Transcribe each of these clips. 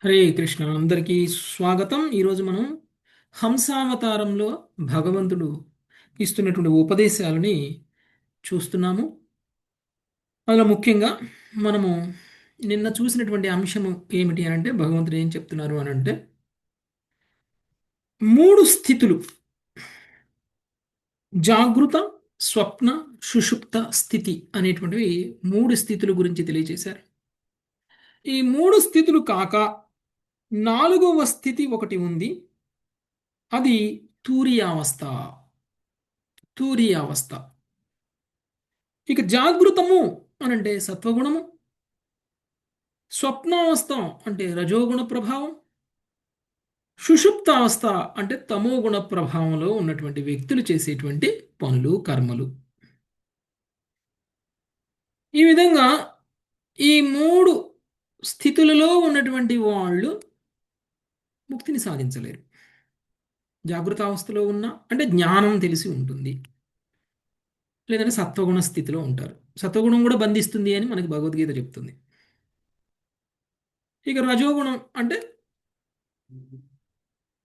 హరే కృష్ణ, అందరికీ స్వాగతం. ఈరోజు మనం హంసావతారంలో భగవంతుడు ఇస్తున్నటువంటి ఉపదేశాలని చూస్తున్నాము. అందులో ముఖ్యంగా మనము నిన్న చూసినటువంటి అంశము ఏమిటి అని అంటే, భగవంతుడు ఏం చెప్తున్నారు అని అంటే, మూడు స్థితులు: జాగృత, స్వప్న, సుషుప్త స్థితి అనేటువంటివి మూడు స్థితుల గురించి తెలియజేశారు. ఈ మూడు స్థితులు కాక నాలుగవ స్థితి ఒకటి ఉంది. అది తూర్యావస్థ. తూర్యావస్థ. ఇక జాగృతము అనంటే సత్వగుణము, స్వప్నావస్థ అంటే రజోగుణ ప్రభావం, సుషుప్తావస్థ అంటే తమోగుణ ప్రభావంలో ఉన్నటువంటి వ్యక్తులు చేసేటువంటి పనులు, కర్మలు. ఈ విధంగా ఈ మూడు స్థితులలో ఉన్నటువంటి వాళ్ళు ముక్తిని సాధించలేరు. జాగృత అవస్థలో ఉన్న అంటే జ్ఞానం తెలిసి ఉంటుంది, లేదంటే సత్వగుణ స్థితిలో ఉంటారు. సత్వగుణం కూడా బంధిస్తుంది అని మనకి భగవద్గీత చెప్తుంది. ఇక రజోగుణం అంటే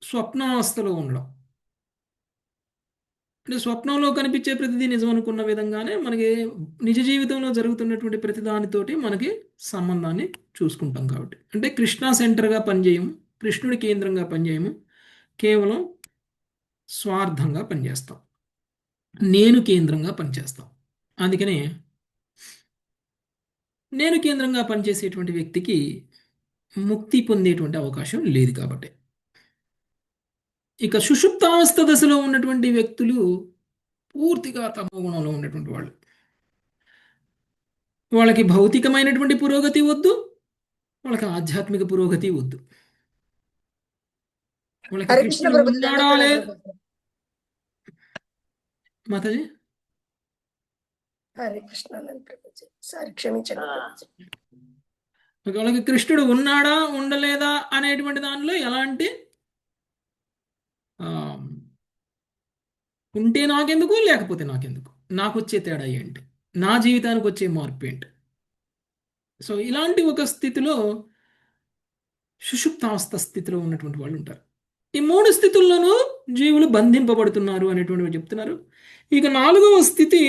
స్వప్నావస్థలో ఉండడం. అంటే స్వప్నంలో కనిపించే ప్రతిదీ నిజం అనుకున్న విధంగానే మనకి నిజ జీవితంలో జరుగుతున్నటువంటి ప్రతిదానితోటి మనకి సంబంధాన్ని చూసుకుంటాం. కాబట్టి అంటే కృష్ణ సెంటర్గా పనిచేయము, కృష్ణుడి కేంద్రంగా పనిచేయము, కేవలం స్వార్థంగా పనిచేస్తాం, నేను కేంద్రంగా పనిచేస్తాం. అందుకనే నేను కేంద్రంగా పనిచేసేటువంటి వ్యక్తికి ముక్తి పొందేటువంటి అవకాశం లేదు. కాబట్టి ఇక సుషుప్తావస్థ దశలో ఉన్నటువంటి వ్యక్తులు పూర్తిగా తమో గుణంలో ఉన్నటువంటి వాళ్ళు. వాళ్ళకి భౌతికమైనటువంటి పురోగతి వద్దు, వాళ్ళకి ఆధ్యాత్మిక పురోగతి వద్దు. వాళ్ళకి హరే కృష్ణ కృష్ణుడు ప్రభుజీ, ఉన్నాడా దండకం లేదు. ప్రభుజీ. మాతాజీ, హరే కృష్ణ ప్రభుజీ, సారీ క్షమించండి ప్రభుజీ. వాళ్ళకి కృష్ణుడు ఉన్నాడా ఉండలేదా అనేటువంటి దానిలో ఎలాంటి ఆ, ఉంటే నాకెందుకు, లేకపోతే నాకెందుకు, నాకు వచ్చే తేడా ఏంటి, నా జీవితానికి వచ్చే మార్పు ఏంటి. సో ఇలాంటి ఒక స్థితిలో సుషుప్తావస్థ స్థితిలో ఉన్నటువంటి వాళ్ళు ఉంటారు. ఈ మూడు స్థితుల్లోనూ జీవులు బంధింపబడుతున్నారు అనేటువంటివి చెప్తున్నారు. ఇక నాలుగవ స్థితి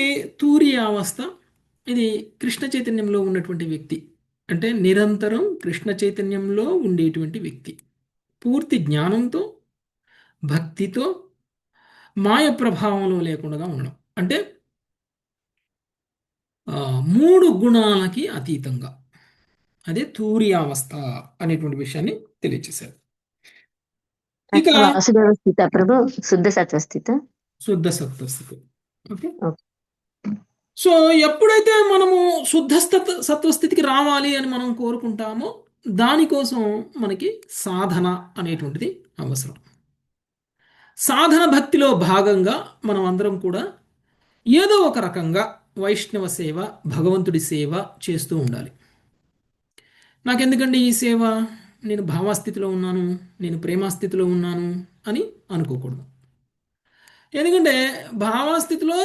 తూర్యావస్థ. ఇది కృష్ణ చైతన్యంలో ఉన్నటువంటి వ్యక్తి, అంటే నిరంతరం కృష్ణ చైతన్యంలో ఉండేటువంటి వ్యక్తి, పూర్తి జ్ఞానంతో, భక్తితో, మాయ ప్రభావంలో లేకుండా ఉండడం. అంటే మూడు గుణాలకి అతీతంగా, అదే తూర్యావస్థ అనేటువంటి విషయాన్ని తెలియజేశారు. ఇక అంటే వాసుదేవ స్థిత ప్రభు, శుద్ధ సత్వ స్థిత. శుద్ధ సత్వస్థితి. ఓకే. ఓకే. సో ఎప్పుడైతే మనము శుద్ధ సత్వస్థితికి రావాలి అని మనం కోరుకుంటామో, దానికోసం మనకి సాధన అనేటువంటిది అవసరం. సాధన భక్తిలో భాగంగా మనం అందరం కూడా ఏదో ఒక రకంగా వైష్ణవ సేవ, భగవంతుడి సేవ చేస్తూ ఉండాలి. నాకెందుకండి ఈ సేవ, నేను భావాస్థితిలో ఉన్నాను, నేను ప్రేమాస్థితిలో ఉన్నాను అని అనుకోకూడదు. ఎందుకంటే భావాస్థితిలో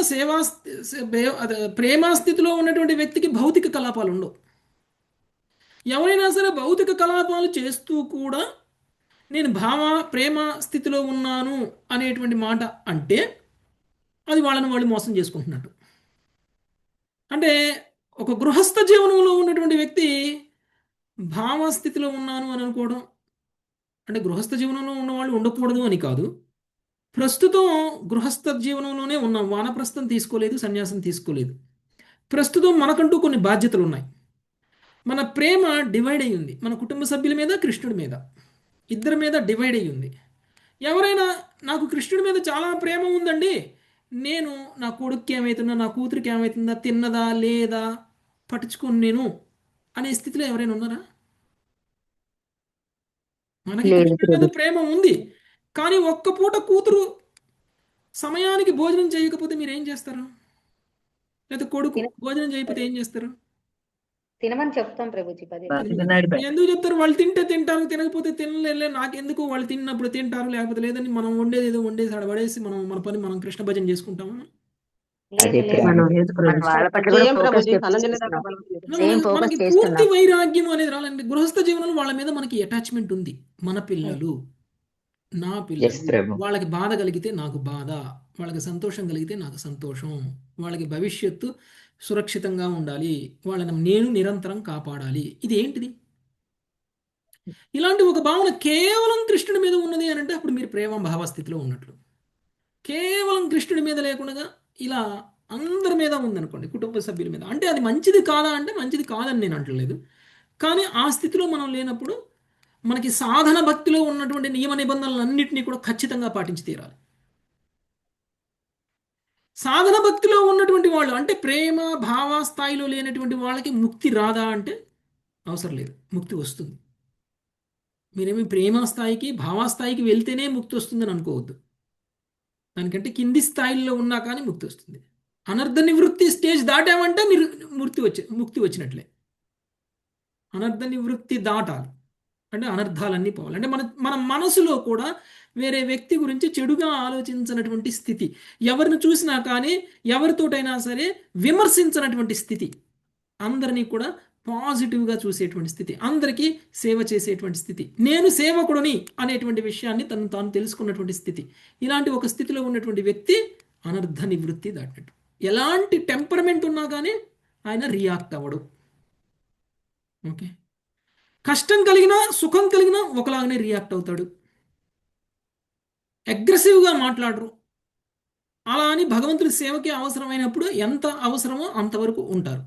ప్రేమాస్థితిలో ఉన్నటువంటి వ్యక్తికి భౌతిక కలాపాలు ఉండవు. ఎవరైనా సరే భౌతిక కలాపాలు చేస్తూ కూడా నేను ప్రేమ స్థితిలో ఉన్నాను అనేటువంటి మాట అంటే, అది వాళ్ళని వాళ్ళు మోసం చేసుకుంటున్నట్టు. అంటే ఒక గృహస్థ జీవనంలో ఉన్నటువంటి వ్యక్తి భావస్థితిలో ఉన్నాను అని అనుకోవడం, అంటే గృహస్థ జీవనంలో ఉన్నవాళ్ళు ఉండకూడదు అని కాదు. ప్రస్తుతం గృహస్థ జీవనంలోనే ఉన్నాం, వానప్రస్థం తీసుకోలేదు, సన్యాసం తీసుకోలేదు. ప్రస్తుతం మనకంటూ కొన్ని బాధ్యతలు ఉన్నాయి. మన ప్రేమ డివైడ్ అయ్యి ఉంది, మన కుటుంబ సభ్యుల మీద, కృష్ణుడి మీద, ఇద్దరి మీద డివైడ్ అయ్యి ఉంది. ఎవరైనా నాకు కృష్ణుడి మీద చాలా ప్రేమ ఉందండి, నేను నా కొడుక్కి ఏమవుతుందా, నా కూతురికి ఏమవుతుందా, తిన్నదా లేదా పట్టించుకొని నేను అనే స్థితిలో ఎవరైనా ఉన్నారా? మనకి లేదు కృష్ణుడి మీద ప్రభు. ప్రేమ ఉంది, కానీ ఒక్క పూట కూతురు సమయానికి భోజనం చేయకపోతే మీరు ఏం చేస్తారు? లేదా కొడుకు భోజనం చేయకపోతే ఏం చేస్తారు? తినమని చెప్తాం ప్రభుజీ పదే ఎందుకు చెప్తారు? వాళ్ళు తింటే తింటారు, తినకపోతే తినలే, నాకెందుకు, వాళ్ళు తిన్నప్పుడు తింటారు, లేకపోతే లేదని మనం వండేది ఏదో వండేసి ఆడ పడేసి మనం మన పని మనం కృష్ణ భజన చేసుకుంటాము. లేదు లేదు మనం మన వాళ్ళ పట్ల కూడా జయం ఫోకస్ ప్రభుజీ ధనంజయ దాకా చేస్తున్నాం. బలం సేమ్ ఫోకస్ మనకి పూర్తి చేస్తున్నాం. వైరాగ్యం అనేది రాలండి. గృహస్థ జీవనంలో వాళ్ళ మీద మనకి అటాచ్మెంట్ ఉంది. మన పిల్లలు, నా ఎస్ పిల్లలు, ప్రభు. వాళ్ళకి బాధ కలిగితే నాకు బాధ, వాళ్ళకి సంతోషం కలిగితే నాకు సంతోషం, వాళ్ళకి భవిష్యత్తు సురక్షితంగా ఉండాలి, వాళ్ళని నేను నిరంతరం కాపాడాలి. ఇది ఏంటిది? ఇలాంటి ఒక భావన కేవలం కృష్ణుడి మీద ఉన్నది అని అంటే అప్పుడు మీరు ప్రేమ భావస్థితిలో ఉన్నట్లు. కేవలం కృష్ణుడి మీద లేకుండా ఇలా అందరి మీద ఉందనుకోండి, కుటుంబ సభ్యుల మీద, అంటే అది మంచిది కాదా అంటే మంచిది కాదని నేను అంటలేదు. కానీ ఆ స్థితిలో మనం లేనప్పుడు మనకి సాధన భక్తిలో ఉన్నటువంటి నియమ నిబంధనలన్నింటినీ కూడా ఖచ్చితంగా పాటించి తీరాలి. సాధన భక్తిలో ఉన్నటువంటి వాళ్ళు, అంటే ప్రేమ భావ స్థాయిలో లేనటువంటి వాళ్ళకి ముక్తి రాదా అంటే అవసరం లేదు, ముక్తి వస్తుంది. మీరేమి ప్రేమ స్థాయికి భావ స్థాయికి వెళ్తేనే ముక్తి వస్తుందని అనుకోవద్దు. దానికంటే కింది స్థాయిలో ఉన్నా కానీ ముక్తి వస్తుంది. అనర్థ నివృత్తి స్టేజ్ దాటామంటే ముక్తి వచ్చినట్లే. అనర్థ నివృత్తి దాటాలి అంటే అనర్థాలన్నీ పోవాలి. అంటే మన మనసులో కూడా వేరే వ్యక్తి గురించి చెడుగా ఆలోచించినటువంటి స్థితి, ఎవరిని చూసినా కానీ ఎవరితోటైనా సరే విమర్శించినటువంటి స్థితి, అందరినీ కూడా పాజిటివ్గా చూసేటువంటి స్థితి, అందరికీ సేవ చేసేటువంటి స్థితి, నేను సేవకుడిని అనేటువంటి విషయాన్ని తాను తెలుసుకున్నటువంటి స్థితి, ఇలాంటి ఒక స్థితిలో ఉన్నటువంటి వ్యక్తి అనర్థ నివృత్తి దాటినట్టు. ఎలాంటి టెంపరమెంట్ ఉన్నా కానీ ఆయన రియాక్ట్ అవ్వడు. ఓకే, కష్టం కలిగినా సుఖం కలిగినా ఒకలాగానే రియాక్ట్ అవుతాడు. అగ్రెసివ్గా మాట్లాడరు. అలా అని భగవంతుడి సేవకి అవసరమైనప్పుడు ఎంత అవసరమో అంతవరకు ఉంటారు.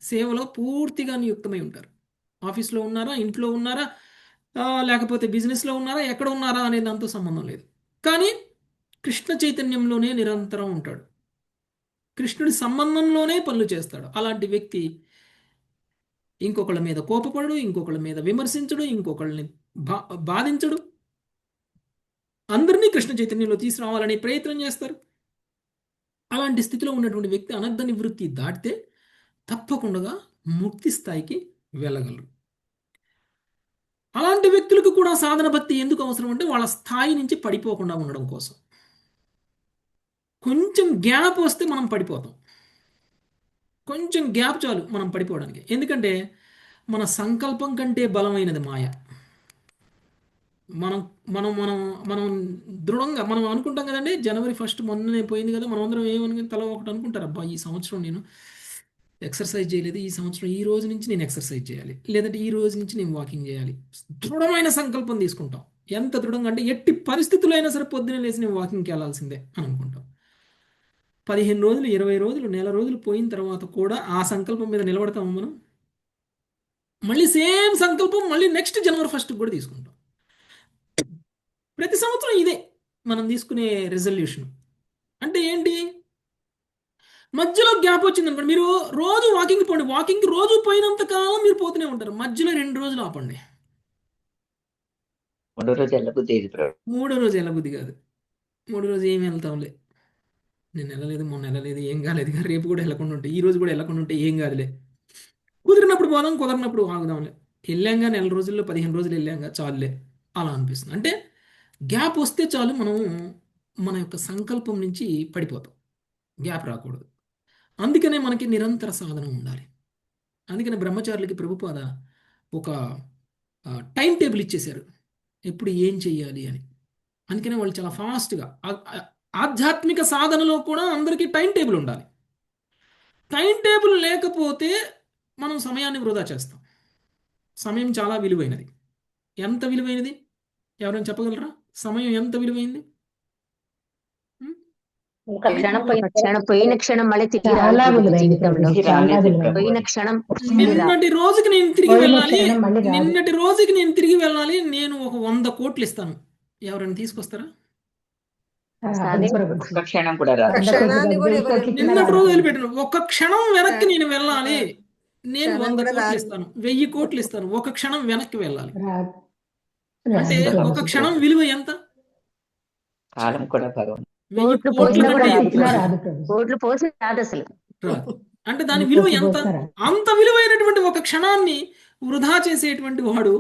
సేవలో పూర్తిగా నియుక్తమై ఉంటారు. ఆఫీస్లో ఉన్నారా, ఇంట్లో ఉన్నారా, లేకపోతే బిజినెస్లో ఉన్నారా, ఎక్కడ ఉన్నారా అనేది దాంతో సంబంధం లేదు. కానీ కృష్ణ చైతన్యంలోనే నిరంతరం ఉంటాడు. కృష్ణుడి సంబంధంలోనే పనులు చేస్తాడు. అలాంటి వ్యక్తి ఇంకొకళ్ళ మీద కోపపడడు, ఇంకొకళ్ళ మీద విమర్శించడు, ఇంకొకళ్ళని బాధించడు. అందరినీ కృష్ణ చైతన్యంలో తీసుకురావాలని ప్రయత్నం చేస్తారు. అలాంటి స్థితిలో ఉన్నటువంటి వ్యక్తి అనర్థ నివృత్తి దాటితే తప్పకుండా ముక్తి స్థాయికి వెళ్ళగలరు. అలాంటి వ్యక్తులకు కూడా సాధన భక్తి ఎందుకు అవసరం అంటే వాళ్ళ స్థాయి నుంచి పడిపోకుండా ఉండడం కోసం. కొంచెం గ్యాప్ వస్తే మనం పడిపోతాం. కొంచెం గ్యాప్ చాలు మనం పడిపోవడానికి. ఎందుకంటే మన సంకల్పం కంటే బలమైనది మాయ. మనం మనం మనం మనం దృఢంగా మనం అనుకుంటాం కదండి, జనవరి 1 మొన్ననే పోయింది కదా, మనం అందరం ఏమని తల ఒకటి అనుకుంటారు, అబ్బా ఈ సంవత్సరం నేను ఎక్సర్సైజ్ చేయలేదు, ఈ సంవత్సరం ఈ రోజు నుంచి నేను ఎక్సర్సైజ్ చేయాలి, లేదంటే ఈ రోజు నుంచి నేను వాకింగ్ చేయాలి. దృఢమైన సంకల్పం తీసుకుంటాం. ఎంత దృఢంగా అంటే ఎట్టి పరిస్థితుల్లో అయినా సరే పొద్దునే లేచి నేను వాకింగ్కి వెళ్ళాల్సిందే అని అనుకుంటాం. 15 రోజులు, 20 రోజులు, నెల రోజులు పోయిన తర్వాత కూడా ఆ సంకల్పం మీద నిలబడతాము మనం. మళ్ళీ సేమ్ సంకల్పం మళ్ళీ నెక్స్ట్ జనవరి 1 కూడా తీసుకుంటాం. ప్రతి సంవత్సరం ఇదే మనం తీసుకునే రెజల్యూషన్. అంటే ఏంటి, మధ్యలో గ్యాప్ వచ్చింది అనుకోండి, మీరు రోజు వాకింగ్ పోండి, వాకింగ్ రోజు పోయినంత కాలం మీరు పోతూనే ఉంటారు. మధ్యలో 2 రోజులు ఆపండి. 3వ రోజు వెళ్ళబుద్ధి ఏది ప్రభు? 3వ రోజు వెళ్ళబుద్ధి కాదు. 3వ రోజు ఏమి వెళ్తాంలే, నేను వెళ్ళలేదు, మొన్న వెళ్ళలేదు, ఏం కాలేదు, రేపు కూడా వెళ్ళకుండా ఉంటే, ఈ రోజు కూడా వెళ్ళకుండా ఉంటే ఏం కాదులే, కుదిరినప్పుడు పోదాం, కుదరినప్పుడు ఆగుదాంలే, వెళ్ళాంగా 4 రోజుల్లో 15 రోజులు వెళ్ళాంగా చాలులే, అలా అనిపిస్తుంది. అంటే గ్యాప్ వస్తే చాలు మనం మన యొక్క సంకల్పం నుంచి పడిపోతాం. గ్యాప్ రాకూడదు. అందుకనే మనకి నిరంతర సాధన ఉండాలి. అందుకనే బ్రహ్మచారులకి ప్రభుపాద ఒక టైం టేబుల్ ఇచ్చేశారు, ఎప్పుడు ఏం చెయ్యాలి అని. అందుకనే వాళ్ళు చాలా ఫాస్ట్గా ఆధ్యాత్మిక సాధనలో కూడా అందరికీ టైం టేబుల్ ఉండాలి. టైం టేబుల్ లేకపోతే మనం సమయాన్ని వృధా చేస్తాం. సమయం చాలా విలువైనది. ఎంత విలువైనది ఎవరైనా చెప్పగలరా? సమయం ఎంత విలువైంది? ఒక క్షణం పోయిన క్షణం పోయిన క్షణం మళ్ళీ తిరిగి చాలా రాదు విలువైంది జీవితంలో. తిరిగి చాలా రాలేదు విలువైంది. ప్రభు. పోయిన క్షణం నిన్నటి రోజుకి నేను తిరిగి పోయిన వెళ్ళాలి, క్షణం మళ్ళీ రాదు. నిన్నటి రోజుకి నేను తిరిగి వెళ్ళాలి, నేను ఒక 100 కోట్లు ఇస్తాను, ఎవరైనా తీసుకొస్తారా? అది ప్రభుజీ. ఒక్క క్షణం కూడా రాదు. ఒక క్షణాన్ని కూడా కోట్లు ఎవరు- ఇచ్చినా నిన్నటి రాదు. రోజు వదిలిపెట్టిన ఒక క్షణం వెనక్కి నేను వెళ్ళాలి, నేను క్షణం 100 కూడా కోట్లు రాదు. ఇస్తాను, 1000 కోట్లు ఇస్తాను, ఒక క్షణం వెనక్కి వెళ్ళాలి. రాదు. అంటే రాదు ఒక ప్రభుజీ. క్షణం విలువ ఎంత? కాలం కూడా భగవంతుడు. 1000 కోట్లు కోట్ల పోసినా కోట్లు కంటే కూడా ఇచ్చినా ఎక్కువ రాదు ప్రభుజీ. కోట్లు పోసి రాదు అసలు. రాదు. అంటే దాని విలువ కోట్లు ఎంత? పోసినా రాదు. అంత విలువైనటువంటి ఒక క్షణాన్ని వృధా చేసేటువంటి వాడు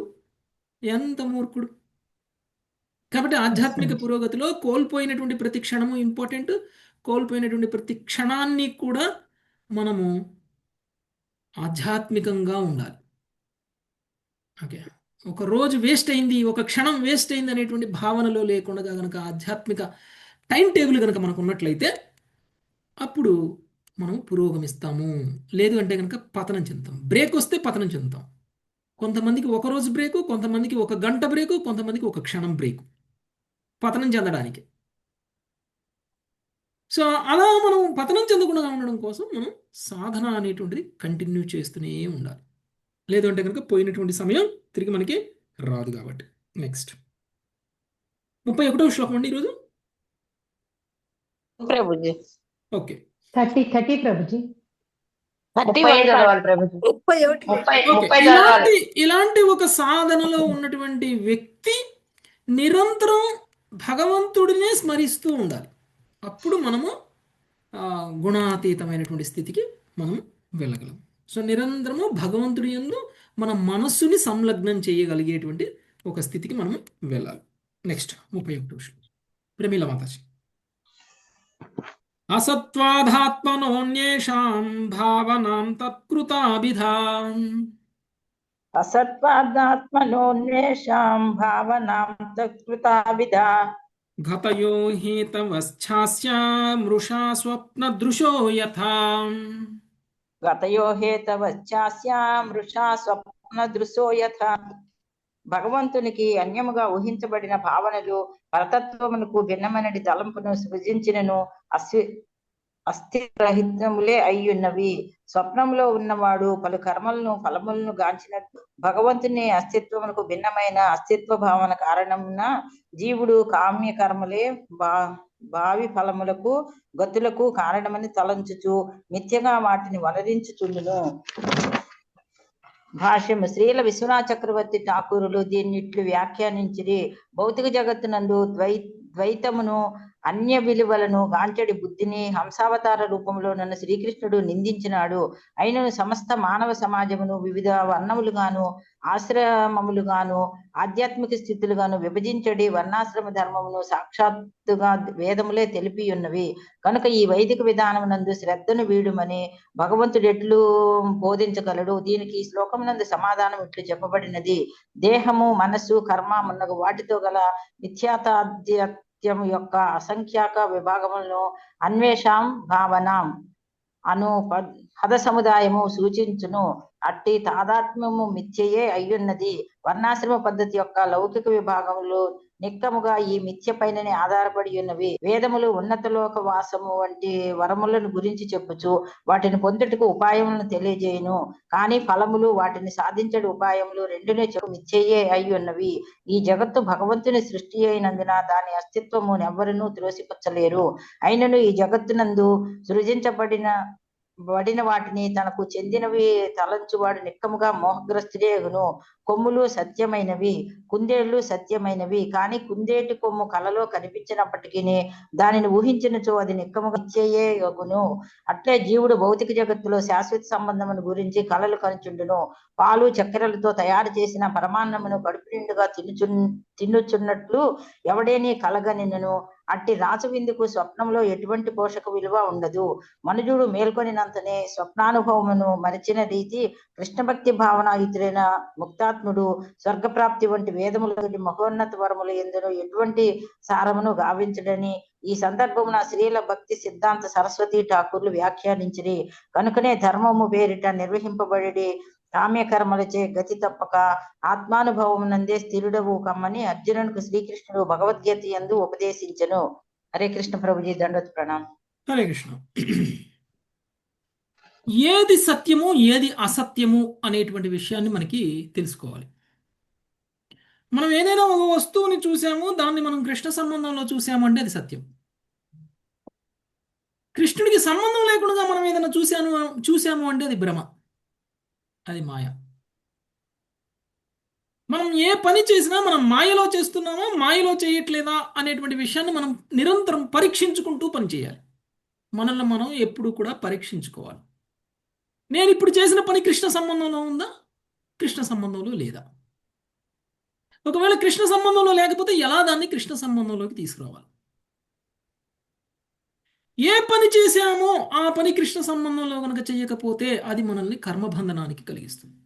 ఎంత మూర్ఖుడు. కాబట్టి ఆధ్యాత్మిక పురోగతిలో కోల్పోయినటువంటి ప్రతి క్షణము ఇంపార్టెంట్, కోల్పోయినటువంటి ప్రతి క్షణాన్ని కూడా మనము ఆధ్యాత్మికంగా ఉండాలి. ఓకే, ఒక రోజు వేస్ట్ అయింది, ఒక క్షణం వేస్ట్ అయింది అనేటువంటి భావనలో లేకుండా కనుక ఆధ్యాత్మిక టైం టేబుల్ కనుక మనకు ఉన్నట్లయితే అప్పుడు మనం పురోగమిస్తాము. లేదు అంటే కనుక పతనం చెందుతాం. బ్రేక్ వస్తే పతనం చెందుతాం. కొంతమందికి ఒక రోజు బ్రేకు, కొంతమందికి ఒక గంట బ్రేకు, కొంతమందికి ఒక క్షణం బ్రేకు పతనం చెందడానికి. సో అలా మనం పతనం చెందకుండా ఉండడం కోసం మనం సాధన అనేటువంటిది కంటిన్యూ చేస్తూనే ఉండాలి. లేదు అంటే కనుక పోయినటువంటి సమయం తిరిగి మనకి రాదు కాబట్టి. నెక్స్ట్ 31వ శ్లోకం అండి ఈరోజు. ప్రభుజీ ఓకే 30 ప్రభుజీ. 31 చదవాలి ప్రభుజీ. 31. ఓకే, ఇలాంటి ఒక సాధనలో ఉన్నటువంటి వ్యక్తి నిరంతరం భగవంతుడినే స్మరిస్తూ ఉండాలి. అప్పుడు మనము గుణాతీతమైనటువంటి స్థితికి మనం వెళ్ళగలం. సో నిరంతరము భగవంతుడి యందు మన మనస్సుని సంలగ్నం చేయగలిగేటువంటి ఒక స్థితికి మనం వెళ్ళాలి. నెక్స్ట్ 31వ శ్లోకం. ప్రమీల మాతాజీ. అసత్వాధాత్మనోన్యేషాం భావనాం తత్కృతాభిధాం असत्त्वादात्मनोऽन्वेषां भावनां तत्कृताविदा గతయో హేతవశ్చాస్యా స్వప్నదృశో యథా. गतयो हेतवश्चास्या మృషా స్వప్నదృశో యథా. భగవంతునికి అన్యముగా ఊహించబడిన భావనలు పరతత్వమునకు భిన్నమైనటి తలంపును సృజించినను అస్థిరహితములే అయ్యున్నవి. స్వప్నంలో ఉన్నవాడు పలు కర్మలను ఫలములను గాంచినట్టు భగవంతుని అస్తిత్వమునకు భిన్నమైన అస్తిత్వ భావన కారణమున జీవుడు కామ్య కర్మలే భావి ఫలములకు గతులకు కారణమని తలంచుచు మిథ్యగా వాటిని వనరించుచుండును. భాష్యము. శ్రీల విశ్వనాథ చక్రవర్తి ఠాకూరులు దీన్నిట్లు వ్యాఖ్యానించిరి. భౌతిక జగత్తునందు ద్వైతమును అన్య విలువలను గాంచడి బుద్ధిని హంసావతార రూపంలో నన్ను శ్రీకృష్ణుడు నిందించినాడు. అయినను సమస్త మానవ సమాజమును వివిధ వర్ణములుగాను ఆశ్రమములుగాను ఆధ్యాత్మిక స్థితులుగాను విభజించడి వర్ణాశ్రమ ధర్మమును సాక్షాత్తుగా వేదములే తెలిపి ఉన్నవి. కనుక ఈ వైదిక విధానమునందు శ్రద్ధను వీడుమని భగవంతుడు ఎట్లు బోధించగలడు? దీనికి ఈ శ్లోకమునందు సమాధానం ఇట్లు చెప్పబడినది. దేహము, మనస్సు, కర్మ మున్నగు వాటితో గల మిథ్యాతాధ్యాత్మ్యం యొక్క అసంఖ్యాక విభాగములను అన్వేషాం భావనాం అను పద సముదాయము సూచించును. అట్టి తాదాత్మ్యము మిథ్యయే అయ్యున్నది. వర్ణాశ్రమ పద్ధతి యొక్క లౌకిక విభాగములు నిక్కముగా ఈ మిథ్య పైననే ఆధారపడి ఉన్నవి. వేదములు ఉన్నత లోక వాసము వంటి వరములను గురించి చెప్పుచు వాటిని పొందుటకు ఉపాయములను తెలియజేయును. కానీ ఫలములు వాటిని సాధించడు ఉపాయములు రెండునే మిథ్యయే అయి ఉన్నవి. ఈ జగత్తు భగవంతుని సృష్టి అయినందున దాని అస్తిత్వము నెవ్వరునూ త్రోసిపుచ్చలేరు. అయినను ఈ జగత్తునందు సృజించబడిన వాటిని తనకు చెందినవి తలంచువాడు నిక్కముగా మోహగ్రస్తుడేగును. కొమ్ములు సత్యమైనవి, కుందేళ్లు సత్యమైనవి. కానీ కుందేటి కొమ్ము కలలో కనిపించినప్పటికీ దానిని ఊహించినచో అది నిక్కముగా ఇచ్చేయే యగును. అట్లే జీవుడు భౌతిక జగత్తులో శాశ్వత సంబంధమును గురించి కలలు కనుచుండును. పాలు చక్కెరలతో తయారు చేసిన పరమాన్నమును కడుపు నిండుగా తిన్నుచున్నట్లు ఎవడేని కలగనినను అట్టి రాచ విందుకు స్వప్నంలో ఎటువంటి పోషక విలువ ఉండదు. మనుజుడు మేల్కొనినంతనే స్వప్నానుభవమును మరిచిన రీతి కృష్ణ భక్తి భావనాయుతులైన ముక్తాత్ముడు స్వర్గప్రాప్తి వంటి వేదముల మహోన్నత వరములు ఎందును ఎటువంటి సారమును గావించడని ఈ సందర్భమున శ్రీల భక్తి సిద్ధాంత సరస్వతి ఠాకూర్లు వ్యాఖ్యానించిరి. కనుకనే ధర్మము పేరిట నిర్వహింపబడి కామ్యకర్మలచే గతి తప్పక ఆత్మానుభవమునందే స్థిరుడవు కమ్మని అర్జునునికి శ్రీకృష్ణుడు భగవద్గీత యందు ఉపదేశించెను. హరే కృష్ణ ప్రభుజీ, దండోత్ ప్రణాం. హరే కృష్ణ. ఏది సత్యము ఏది అసత్యము అనేటువంటి విషయాన్ని మనకి తెలుసుకోవాలి. మనం ఏదైనా ఒక వస్తువుని చూసాము, దాన్ని మనం కృష్ణ సంబంధంలో చూసాము అంటే అది సత్యం. కృష్ణుడికి సంబంధం లేకుండా మనం ఏదైనా చూసాము అంటే అది భ్రమ, అది మాయ. మనం ఏ పని చేసినా మనం మాయలో చేస్తున్నామా మాయలో చేయట్లేదా అనేటువంటి విషయాన్ని మనం నిరంతరం పరీక్షించుకుంటూ పనిచేయాలి. మనల్ని మనం ఎప్పుడు కూడా పరీక్షించుకోవాలి. నేను ఇప్పుడు చేసిన పని కృష్ణ సంబంధంలో ఉందా, కృష్ణ సంబంధంలో లేదా? ఒకవేళ కృష్ణ సంబంధంలో లేకపోతే ఎలా దాన్ని కృష్ణ సంబంధంలోకి తీసుకురావాలి? ఏ పని చేశామో ఆ పని కృష్ణ సంబంధంలో కనుక చేయకపోతే అది మనల్ని కర్మబంధనానికి కలిగిస్తుంది.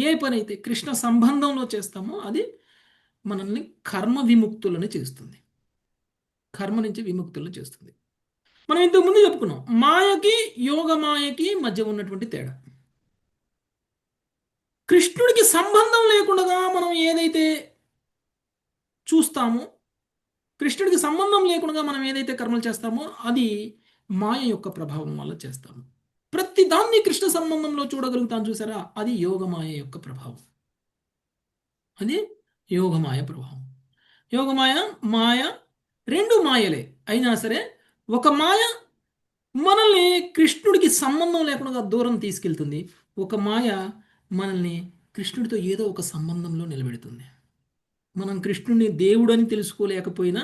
ఏ పని అయితే కృష్ణ సంబంధంలో చేస్తామో అది మనల్ని కర్మ విముక్తులను చేస్తుంది, కర్మ నుంచి విముక్తులను చేస్తుంది. మనం ఇంతకు ముందు చెప్పుకున్నాం మాయకి యోగ మాయకి మధ్య ఉన్నటువంటి తేడా. కృష్ణుడికి సంబంధం లేకుండా మనం ఏదైతే చూస్తామో, కృష్ణుడికి సంబంధం లేకుండా మనం ఏదైతే కర్మలు చేస్తామో అది మాయ యొక్క ప్రభావం వల్ల చేస్తాము. ప్రతి దాన్ని కృష్ణ సంబంధంలో చూడగలుగుతాం చూసారా, అది యోగమాయ యొక్క ప్రభావం. అది యోగమాయ ప్రభావం. యోగమాయ మాయ రెండు మాయలే అయినా సరే ఒక మాయ మనల్ని కృష్ణుడికి సంబంధం లేకుండా దూరం తీసుకెళ్తుంది, ఒక మాయ మనల్ని కృష్ణుడితో ఏదో ఒక సంబంధంలో నిలబెడుతుంది. మనం కృష్ణుడిని దేవుడు అని తెలుసుకోలేకపోయినా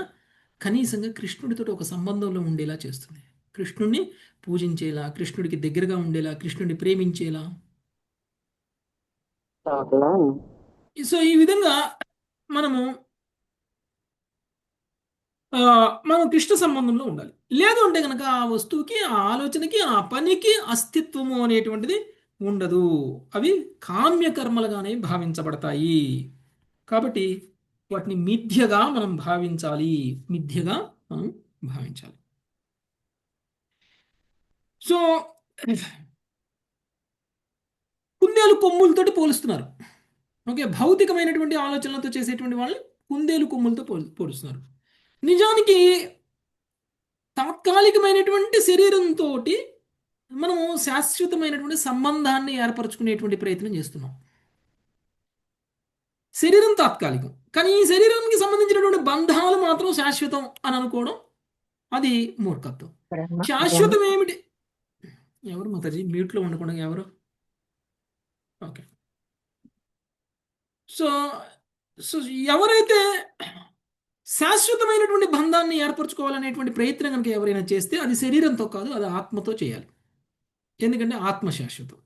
కనీసంగా కృష్ణుడితో ఒక సంబంధంలో ఉండేలా చేస్తుంది, కృష్ణుడిని పూజించేలా, కృష్ణుడికి దగ్గరగా ఉండేలా, కృష్ణుడిని ప్రేమించేలా. సో ఈ విధంగా మనము మనం కృష్ణ సంబంధంలో ఉండాలి. లేదు అంటే కనుక ఆ వస్తువుకి, ఆ ఆలోచనకి, ఆ పనికి అస్తిత్వము అనేటువంటిది ఉండదు. అవి కామ్యకర్మలుగానే భావించబడతాయి. కాబట్టి వాటిని మిథ్యగా మనం భావించాలి, మిథ్యగా మనం భావించాలి. సో కుందేలు కొమ్ములతోటి పోలుస్తున్నారు. ఓకే, భౌతికమైనటువంటి ఆలోచనలతో చేసేటువంటి వాళ్ళని కుందేలు కొమ్ములతో పోలుస్తున్నారు. నిజానికి తాత్కాలికమైనటువంటి శరీరంతో మనము శాశ్వతమైనటువంటి సంబంధాన్ని ఏర్పరచుకునేటువంటి ప్రయత్నం చేస్తున్నాం. శరీరం తాత్కాలికం, కానీ ఈ శరీరానికి సంబంధించినటువంటి బంధాలు మాత్రం శాశ్వతం అని అనుకోవడం అది మూర్ఖత్వం. శాశ్వతం ఏమిటి? ఎవరు మాతాజీ మ్యూట్లో ఉండకుండా ఎవరు? ఓకే. సో సో ఎవరైతే శాశ్వతమైనటువంటి బంధాన్ని ఏర్పరచుకోవాలనేటువంటి ప్రయత్నం కనుక ఎవరైనా చేస్తే అది శరీరంతో కాదు, అది ఆత్మతో చేయాలి. ఎందుకంటే ఆత్మ శాశ్వతం,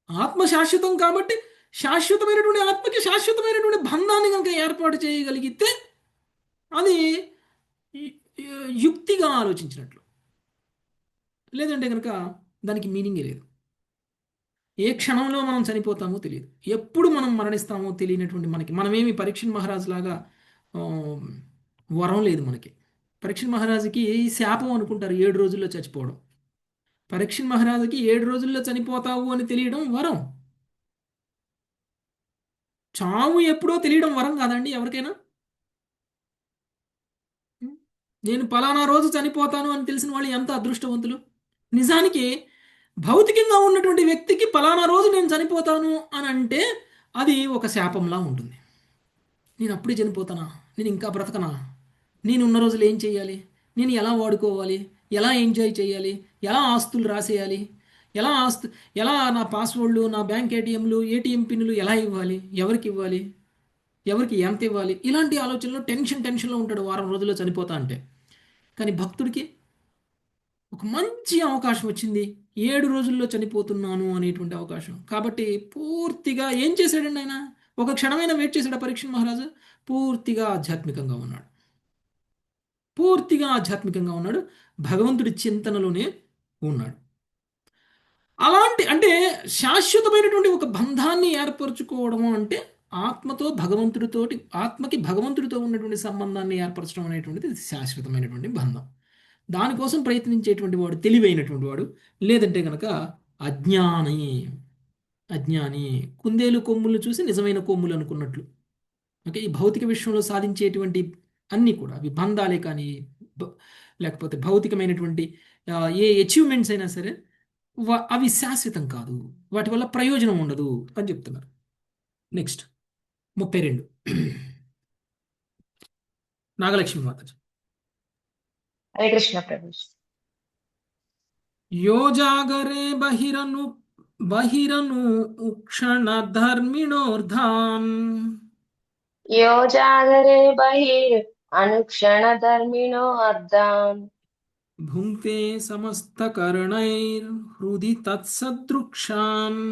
ఆత్మ శాశ్వతం. కాబట్టి శాశ్వతమైనటువంటి ఆత్మకి శాశ్వతమైనటువంటి బంధాన్ని కనుక ఏర్పాటు చేయగలిగితే అది యుక్తిగా ఆలోచించినట్లు. లేదంటే కనుక దానికి మీనింగే లేదు. ఏ క్షణంలో మనం చనిపోతామో తెలియదు, ఎప్పుడు మనం మరణిస్తామో తెలియనటువంటి మనమేమి పరీక్షణ్ మహారాజు లాగా వరం లేదు మనకి. పరీక్షణ్ మహారాజుకి శాపం అనుకుంటారు 7 రోజుల్లో చచ్చిపోవడం. పరీక్షణ్ మహారాజుకి 7 రోజుల్లో చనిపోతావు అని తెలియడం వరం. చావు ఎప్పుడో తెలియడం వరం కాదండి ఎవరికైనా? నేను పలానా రోజు చనిపోతాను అని తెలిసిన వాళ్ళు ఎంత అదృష్టవంతులు. నిజానికి భౌతికంగా ఉన్నటువంటి వ్యక్తికి పలానా రోజు నేను చనిపోతాను అని అంటే అది ఒక శాపంలా ఉంటుంది. నేను అప్పుడే చనిపోతానా, నేను ఇంకా బ్రతకనా, నేను ఉన్న రోజులు ఏం చేయాలి, నేను ఎలా వాడుకోవాలి, ఎలా ఎంజాయ్ చేయాలి, ఎలా ఆస్తులు రాసేయాలి, ఎలా నా పాస్వర్డ్లు, నా బ్యాంక్ ఏటీఎం పిన్నులు ఎలా ఇవ్వాలి, ఎవరికి ఇవ్వాలి, ఎవరికి ఎంత ఇవ్వాలి, ఇలాంటి ఆలోచనలో టెన్షన్లో ఉంటాడు వారం రోజుల్లో చనిపోతా అంటే. కానీ భక్తుడికి ఒక మంచి అవకాశం వచ్చింది, 7 రోజుల్లో చనిపోతున్నాను అనేటువంటి అవకాశం. కాబట్టి పూర్తిగా ఏం చేశాడండి ఆయన? ఒక క్షణమైన వెయిట్ చేశాడు పరీక్షణ్ మహారాజు. పూర్తిగా ఆధ్యాత్మికంగా ఉన్నాడు, పూర్తిగా ఆధ్యాత్మికంగా ఉన్నాడు, భగవంతుడి చింతనలోనే ఉన్నాడు. అలాంటి అంటే శాశ్వతమైనటువంటి ఒక బంధాన్ని ఏర్పరచుకోవడము అంటే ఆత్మతో భగవంతుడితోటి, ఆత్మకి భగవంతుడితో ఉన్నటువంటి సంబంధాన్ని ఏర్పరచడం అనేటువంటిది శాశ్వతమైనటువంటి బంధం. దానికోసం ప్రయత్నించేటువంటి వాడు తెలివైనటువంటి వాడు, లేదంటే కనుక అజ్ఞాని కుందేలు కొమ్ములు చూసి నిజమైన కొమ్ములు అనుకున్నట్లు. ఓకే, ఈ భౌతిక విషయంలో సాధించేటువంటి అన్నీ కూడా అవి బంధాలే, కానీ లేకపోతే భౌతికమైనటువంటి ఏ అచీవ్మెంట్స్ అయినా సరే అవి శాశ్వతం కాదు, వాటి వల్ల ప్రయోజనం ఉండదు అని చెప్తున్నారు. నెక్స్ట్ 32 నాగలక్ష్మి మాతాజీ. హరే కృష్ణ ప్రభుజీ. యో జాగరే బహిరను ఉక్షణ ధర్మిణోర్ధాన్ యో జాగరే బహిర్ అనుక్షణ ధర్మిణో అర్ధాన్ భుంక్తే సమస్త కరణైర్ హృది తత్సదృక్షాన్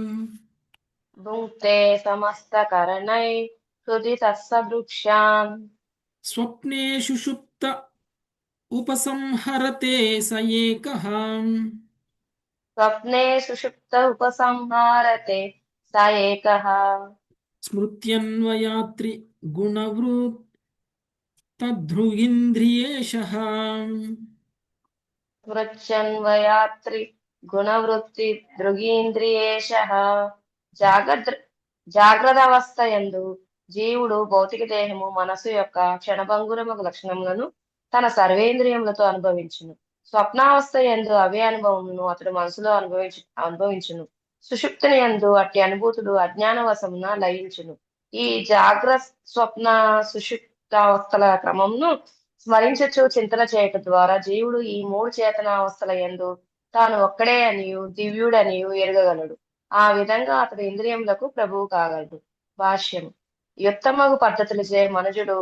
భుంక్తే సమస్త కరణై హృది తత్సదృక్షాన్ స్వప్నే సుషుప్త ఉపసంహరతే స ఏకః స్వప్నే సుషుప్త ఉపసంహారతే స ఏకః స్మృత్యన్వయాత్రి గుణవృత్ తద్ధృగింద్రియేషః స్మృత్యన్వయాత్రి గుణవృత్తి దృగీంద్రియేషః. జాగ్రత్త జాగ్రత్తావస్థ యందు జీవుడు భౌతిక దేహము మనసు యొక్క క్షణభంగురముగు లక్షణములను తన సర్వేంద్రియములతో అనుభవించును. స్వప్నావస్థ యందు అవే అనుభవమును అతడు మనసులో అనుభవించును. సుషుప్తిని యందు అట్టి అనుభూతులు అజ్ఞానవశమున లయించును. ఈ జాగ్రత్త స్వప్న సుషుప్తావస్థల క్రమమును స్మరించచ్చు చింతన చేయటం ద్వారా జీవుడు ఈ మూడు చేతనావస్థల యందు తాను ఒక్కడే అనియు దివ్యుడనియు ఎరగగలడు. ఆ విధంగా అతడు ఇంద్రియములకు ప్రభువు కాగలడు. భాష్యం. యుక్తమగు పద్ధతులచే మనుజుడు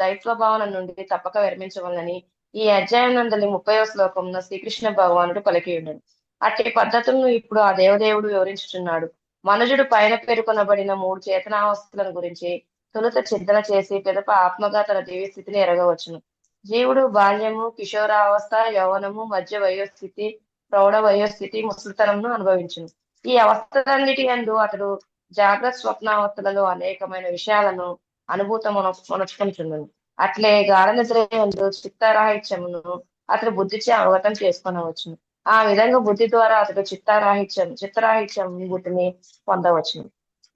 దైత్వ భావన నుండి తప్పక విరమించవలనని ఈ అధ్యాయం నందలి 30వ శ్లోకంలో శ్రీకృష్ణ భగవానుడు పలికి ఉన్నాడు. అట్టి పద్ధతులను ఇప్పుడు ఆ దేవదేవుడు వివరించుచున్నాడు. మనుజుడు పైన పేర్కొనబడిన మూడు చేతనావస్థలను గురించి తొలుత చింతన చేసి పిదప ఆత్మగా తన దివ్య స్థితిని ఎరగవచ్చును. జీవుడు బాల్యము, కిషోరావస్థ, యౌవనము, మధ్య వయోస్థితి, ప్రౌఢ వయోస్థితి, ముసలితనంను అనుభవించును. ఈ అవస్థలన్నిటి యందు అతడు జాగ్రత్త స్వప్నావస్థలలో అనేకమైన విషయాలను అనుభూతమునొచ్చుకొనుచున్నాడు. అట్లే గాఢ నిద్ర యందు చిత్తరాహిత్యమును అతడు బుద్ధిచే అవగతం చేసుకొనవచ్చును. ఆ విధంగా బుద్ధి ద్వారా అతడు చిత్తరాహిత్యం బుద్ధిని పొందవచ్చును.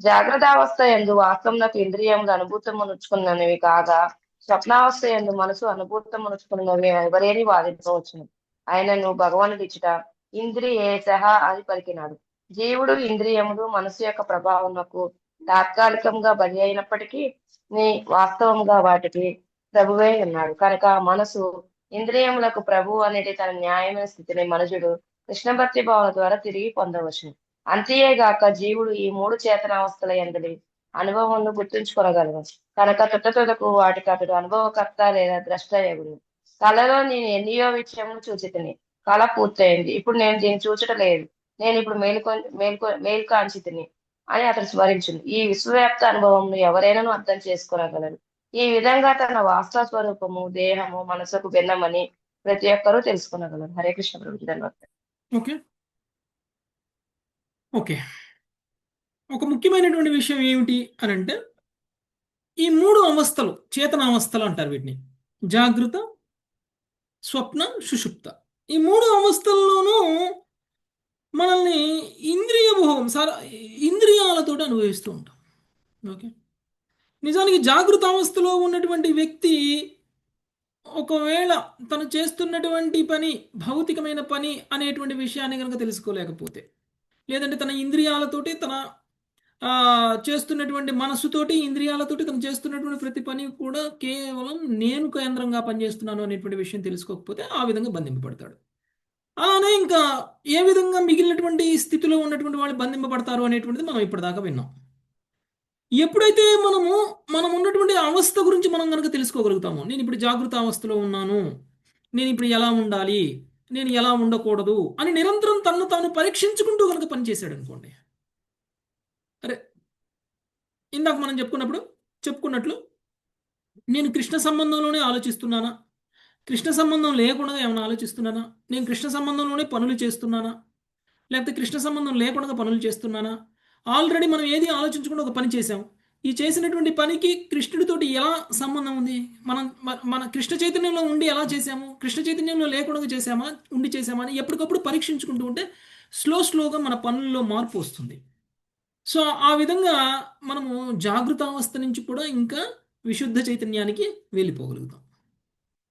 జాగ్రత్త అవస్థ యందు వాస్తవమునకు ఇంద్రియములు అనుభూతమునొచ్చుకున్నవి కాగా స్వప్నావస్థ యందు మనసు అనుభూతమునొచ్చుకున్నవి ఎవరేని వాదించవచ్చును. ఆయనను భగవానుడు ఇచ్చుట ఇంద్రియేశః అని పలికినాడు. జీవుడు ఇంద్రియములు మనసు యొక్క ప్రభావమునకు తాత్కాలికంగా బలి అయినప్పటికీ వాస్తవంగా వాటికి ప్రభువే ఉన్నాడు. కనుక మనసు ఇంద్రియములకు ప్రభు అనేది తన న్యాయమైన స్థితిని మనుజుడు కృష్ణ భక్తి భావన ద్వారా తిరిగి పొందవచ్చును. అంతేగాక జీవుడు ఈ మూడు చేతనావస్థల యందలి అనుభవమును గుర్తుంచుకొనగలడు. కనుక తుట్టతులకు వాటికి అతడు అనుభవకర్త లేదా ద్రష్ట యగును. కళలో నేను ఎన్నియో విషయములు చూచితిని. కళ పూర్తయింది, ఇప్పుడు నేను దీన్ని చూచట లేదు. నేను ఇప్పుడు మేల్కాంచితిని అని అతడు స్మరించును. ఈ విశ్వవ్యాప్త అనుభవమును ఎవరైనాను అర్థం చేసుకోగలరు. ఈ విధంగా తన వాస్తవ స్వరూపము దేహము మనసుకు భిన్నమని ప్రతి ఒక్కరూ తెలుసుకునగలరు. హరే కృష్ణ ప్రభు. ధన్యవాదాలు. ఓకే ఓకే ఒక ముఖ్యమైనటువంటి విషయం ఏమిటి అని అంటే, ఈ మూడు అవస్థలు చేతనావస్థలు అంటారు వీటిని. జాగృత, స్వప్న, సుషుప్త. ఈ మూడు అవస్థల్లోనూ మనల్ని ఇంద్రియ భోగం ఇంద్రియాలతో అనుభవిస్తూ ఉంటాం. ఓకే, నిజానికి జాగృత అవస్థలో ఉన్నటువంటి వ్యక్తి ఒకవేళ తను చేస్తున్నటువంటి పని భౌతికమైన పని అనేటువంటి విషయాన్ని కనుక తెలుసుకోలేకపోతే, లేదంటే తన ఇంద్రియాలతోటి తన చేస్తున్నటువంటి మనస్సుతోటి ఇంద్రియాలతోటి తను చేస్తున్నటువంటి ప్రతి పని కూడా కేవలం నేను కేంద్రంగా పనిచేస్తున్నాను అనేటువంటి విషయం తెలుసుకోకపోతే ఆ విధంగా బంధింపబడతాడు. అలానే ఇంకా ఏ విధంగా మిగిలినటువంటి స్థితిలో ఉన్నటువంటి వాళ్ళు బంధింపబడతారు అనేటువంటిది మనం ఇప్పటిదాకా విన్నాం. ఎప్పుడైతే మనం ఉన్నటువంటి అవస్థ గురించి మనం కనుక తెలుసుకోగలుగుతామో, నేను ఇప్పుడు జాగృత అవస్థలో ఉన్నాను, నేను ఇప్పుడు ఎలా ఉండాలి, నేను ఎలా ఉండకూడదు అని నిరంతరం తను తాను పరీక్షించుకుంటూ కనుక పనిచేశాడు అనుకోండి, అరే ఇందాక మనం చెప్పుకున్నట్లు నేను కృష్ణ సంబంధంలోనే ఆలోచిస్తున్నానా, కృష్ణ సంబంధం లేకుండా ఏమైనా ఆలోచిస్తున్నానా, నేను కృష్ణ సంబంధంలోనే పనులు చేస్తున్నానా, లేకపోతే కృష్ణ సంబంధం లేకుండా పనులు చేస్తున్నానా, ఆల్రెడీ మనం ఏది ఆలోచించకుండా ఒక పని చేసాం, ఈ చేసినటువంటి పనికి కృష్ణుడితోటి ఎలా సంబంధం ఉంది, మన కృష్ణ చైతన్యంలో ఉండి ఎలా చేసాము, కృష్ణ చైతన్యంలో లేకుండా చేసామా అని ఎప్పటికప్పుడు పరీక్షించుకుంటూ ఉంటే స్లోగా మన పనుల్లో మార్పు వస్తుంది. సో ఆ విధంగా మనము జాగృతావస్థ నుంచి కూడా ఇంకా విశుద్ధ చైతన్యానికి వెళ్ళిపోగలుగుతాం.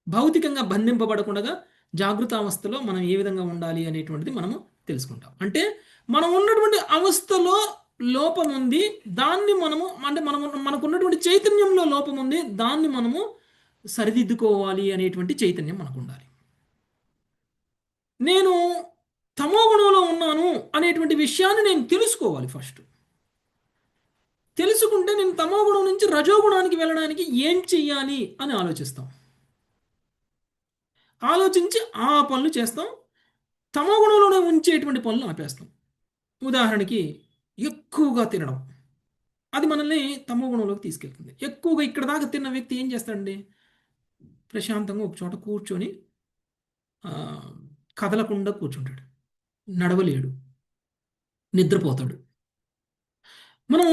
భౌతికంగా బంధింపబడకుండా జాగృతావస్థలో మనం ఏ విధంగా ఉండాలి అనేటువంటిది మనము తెలుసుకుంటాం. అంటే మనం ఉన్నటువంటి అవస్థలో లోపం ఉంది, దాన్ని మనకున్నటువంటి చైతన్యంలో లోపం ఉంది, దాన్ని మనము సరిదిద్దుకోవాలి అనేటువంటి చైతన్యం మనకు ఉండాలి. నేను తమోగుణంలో ఉన్నాను అనేటువంటి విషయాన్ని నేను తెలుసుకోవాలి. ఫస్ట్ తెలుసుకుంటే నేను తమోగుణం నుంచి రజోగుణానికి వెళ్ళడానికి ఏం చెయ్యాలి అని ఆలోచించి ఆ పనులు చేస్తాం. తమోగుణంలోనే ఉంచేటువంటి పనులు ఆపేస్తాం. ఉదాహరణకి ఎక్కువగా తినడం, అది మనల్ని తమోగుణంలోకి తీసుకెళ్తుంది. ఎక్కువగా ఇక్కడ దాకా తిన్న వ్యక్తి ఏం చేస్తాడండి, ప్రశాంతంగా ఒక చోట కూర్చొని ఆ, కదలకుండా కూర్చుంటాడు, నడవలేడు, నిద్రపోతాడు. మనం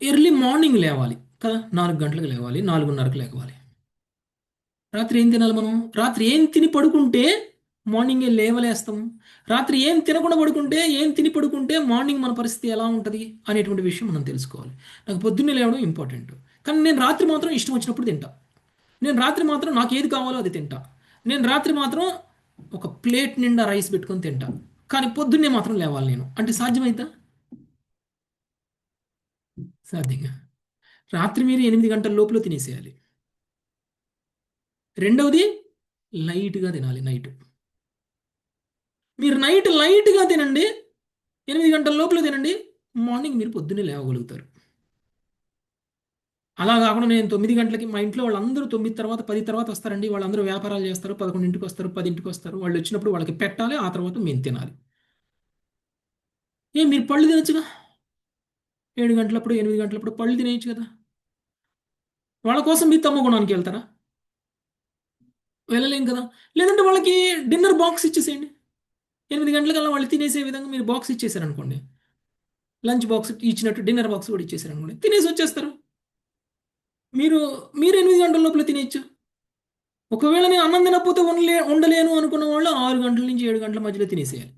ఎర్లీ మార్నింగ్ లేవాలి కదా, 4 గంటలకు లేవాలి, 4:30కు లేవాలి. రాత్రి ఏం తినాలి మనం? రాత్రి ఏం తిని పడుకుంటే మార్నింగే లేవలేస్తాం? రాత్రి ఏం తినకుండా పడుకుంటే, ఏం తిని పడుకుంటే మార్నింగ్ మన పరిస్థితి ఎలా ఉంటుంది అనేటువంటి విషయం మనం తెలుసుకోవాలి. నాకు పొద్దున్నే లేవడం ఇంపార్టెంట్, కానీ నేను రాత్రి మాత్రం ఇష్టం వచ్చినప్పుడు తింటా. నేను రాత్రి మాత్రం నాకు ఏది కావాలో అది తింటా. నేను రాత్రి మాత్రం ఒక ప్లేట్ నిండా రైస్ పెట్టుకొని తింటా, కానీ పొద్దున్నే మాత్రం లేవాలి నేను అంటే సాధ్యమైతే సాధ్యంగా రాత్రి మీరు 8 గంటల లోపల తినేసేయాలి. రెండవది, లైట్గా తినాలి. మీరు నైట్ లైట్గా తినండి, 8 గంటల లోపల తినండి, మార్నింగ్ మీరు పొద్దున్నే లేవగలుగుతారు. అలా కాకుండా నేను 9 గంటలకి, మా ఇంట్లో వాళ్ళందరూ 9 తర్వాత 10 తర్వాత వస్తారండి, వాళ్ళందరూ వ్యాపారాలు చేస్తారు, 11ంటికి వస్తారు, 10ంటికి వస్తారు. వాళ్ళు వచ్చినప్పుడు వాళ్ళకి పెట్టాలి, ఆ తర్వాత మేము తినాలి. మీరు పళ్ళు తినొచ్చుగా, 7 గంటలప్పుడు 8 గంటలప్పుడు పళ్ళు తినేయచ్చు కదా. వాళ్ళ కోసం మీరు తమ్మ గుణానికి వెళ్తారా? వెళ్ళలేం కదా. లేదంటే వాళ్ళకి డిన్నర్ బాక్స్ ఇచ్చేసేయండి. 8 గంటలకల్లా వాళ్ళు తినేసే విధంగా మీరు బాక్స్ ఇచ్చేసారనుకోండి, లంచ్ బాక్స్ ఇచ్చినట్టు డిన్నర్ బాక్స్ కూడా ఇచ్చేసారనుకోండి, తినేసి వచ్చేస్తారు. మీరు మీరు 8 గంటల లోపల తినేయచ్చు. ఒకవేళ నేను అన్నం తినకపోతే ఉండలేను అనుకున్న వాళ్ళు 6 గంటల నుంచి 7 గంటల మధ్యలో తినేసేయాలి.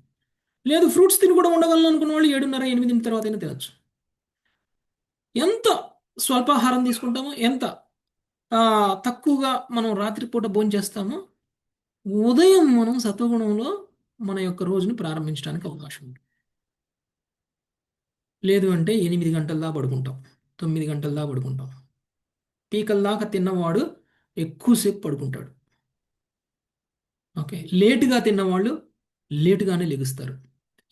లేదు ఫ్రూట్స్ తిని కూడా ఉండగలను అనుకున్న వాళ్ళు 7:30, 8 తర్వాత అయినా తినచ్చు. ఎంత స్వల్పాహారం తీసుకుంటామో, ఎంత తక్కువగా మనం రాత్రిపూట భోజనం చేస్తామో, ఉదయం మనం సత్వగుణంలో మన యొక్క రోజుని ప్రారంభించడానికి అవకాశం ఉంది. లేదు అంటే 8 గంటల దాకా పడుకుంటాం, 9 గంటల దాకా పడుకుంటాం. పీకల దాకా తిన్నవాడు ఎక్కువసేపు పడుకుంటాడు. ఓకే, లేటుగా తిన్నవాళ్ళు లేటుగానే లెగుస్తారు,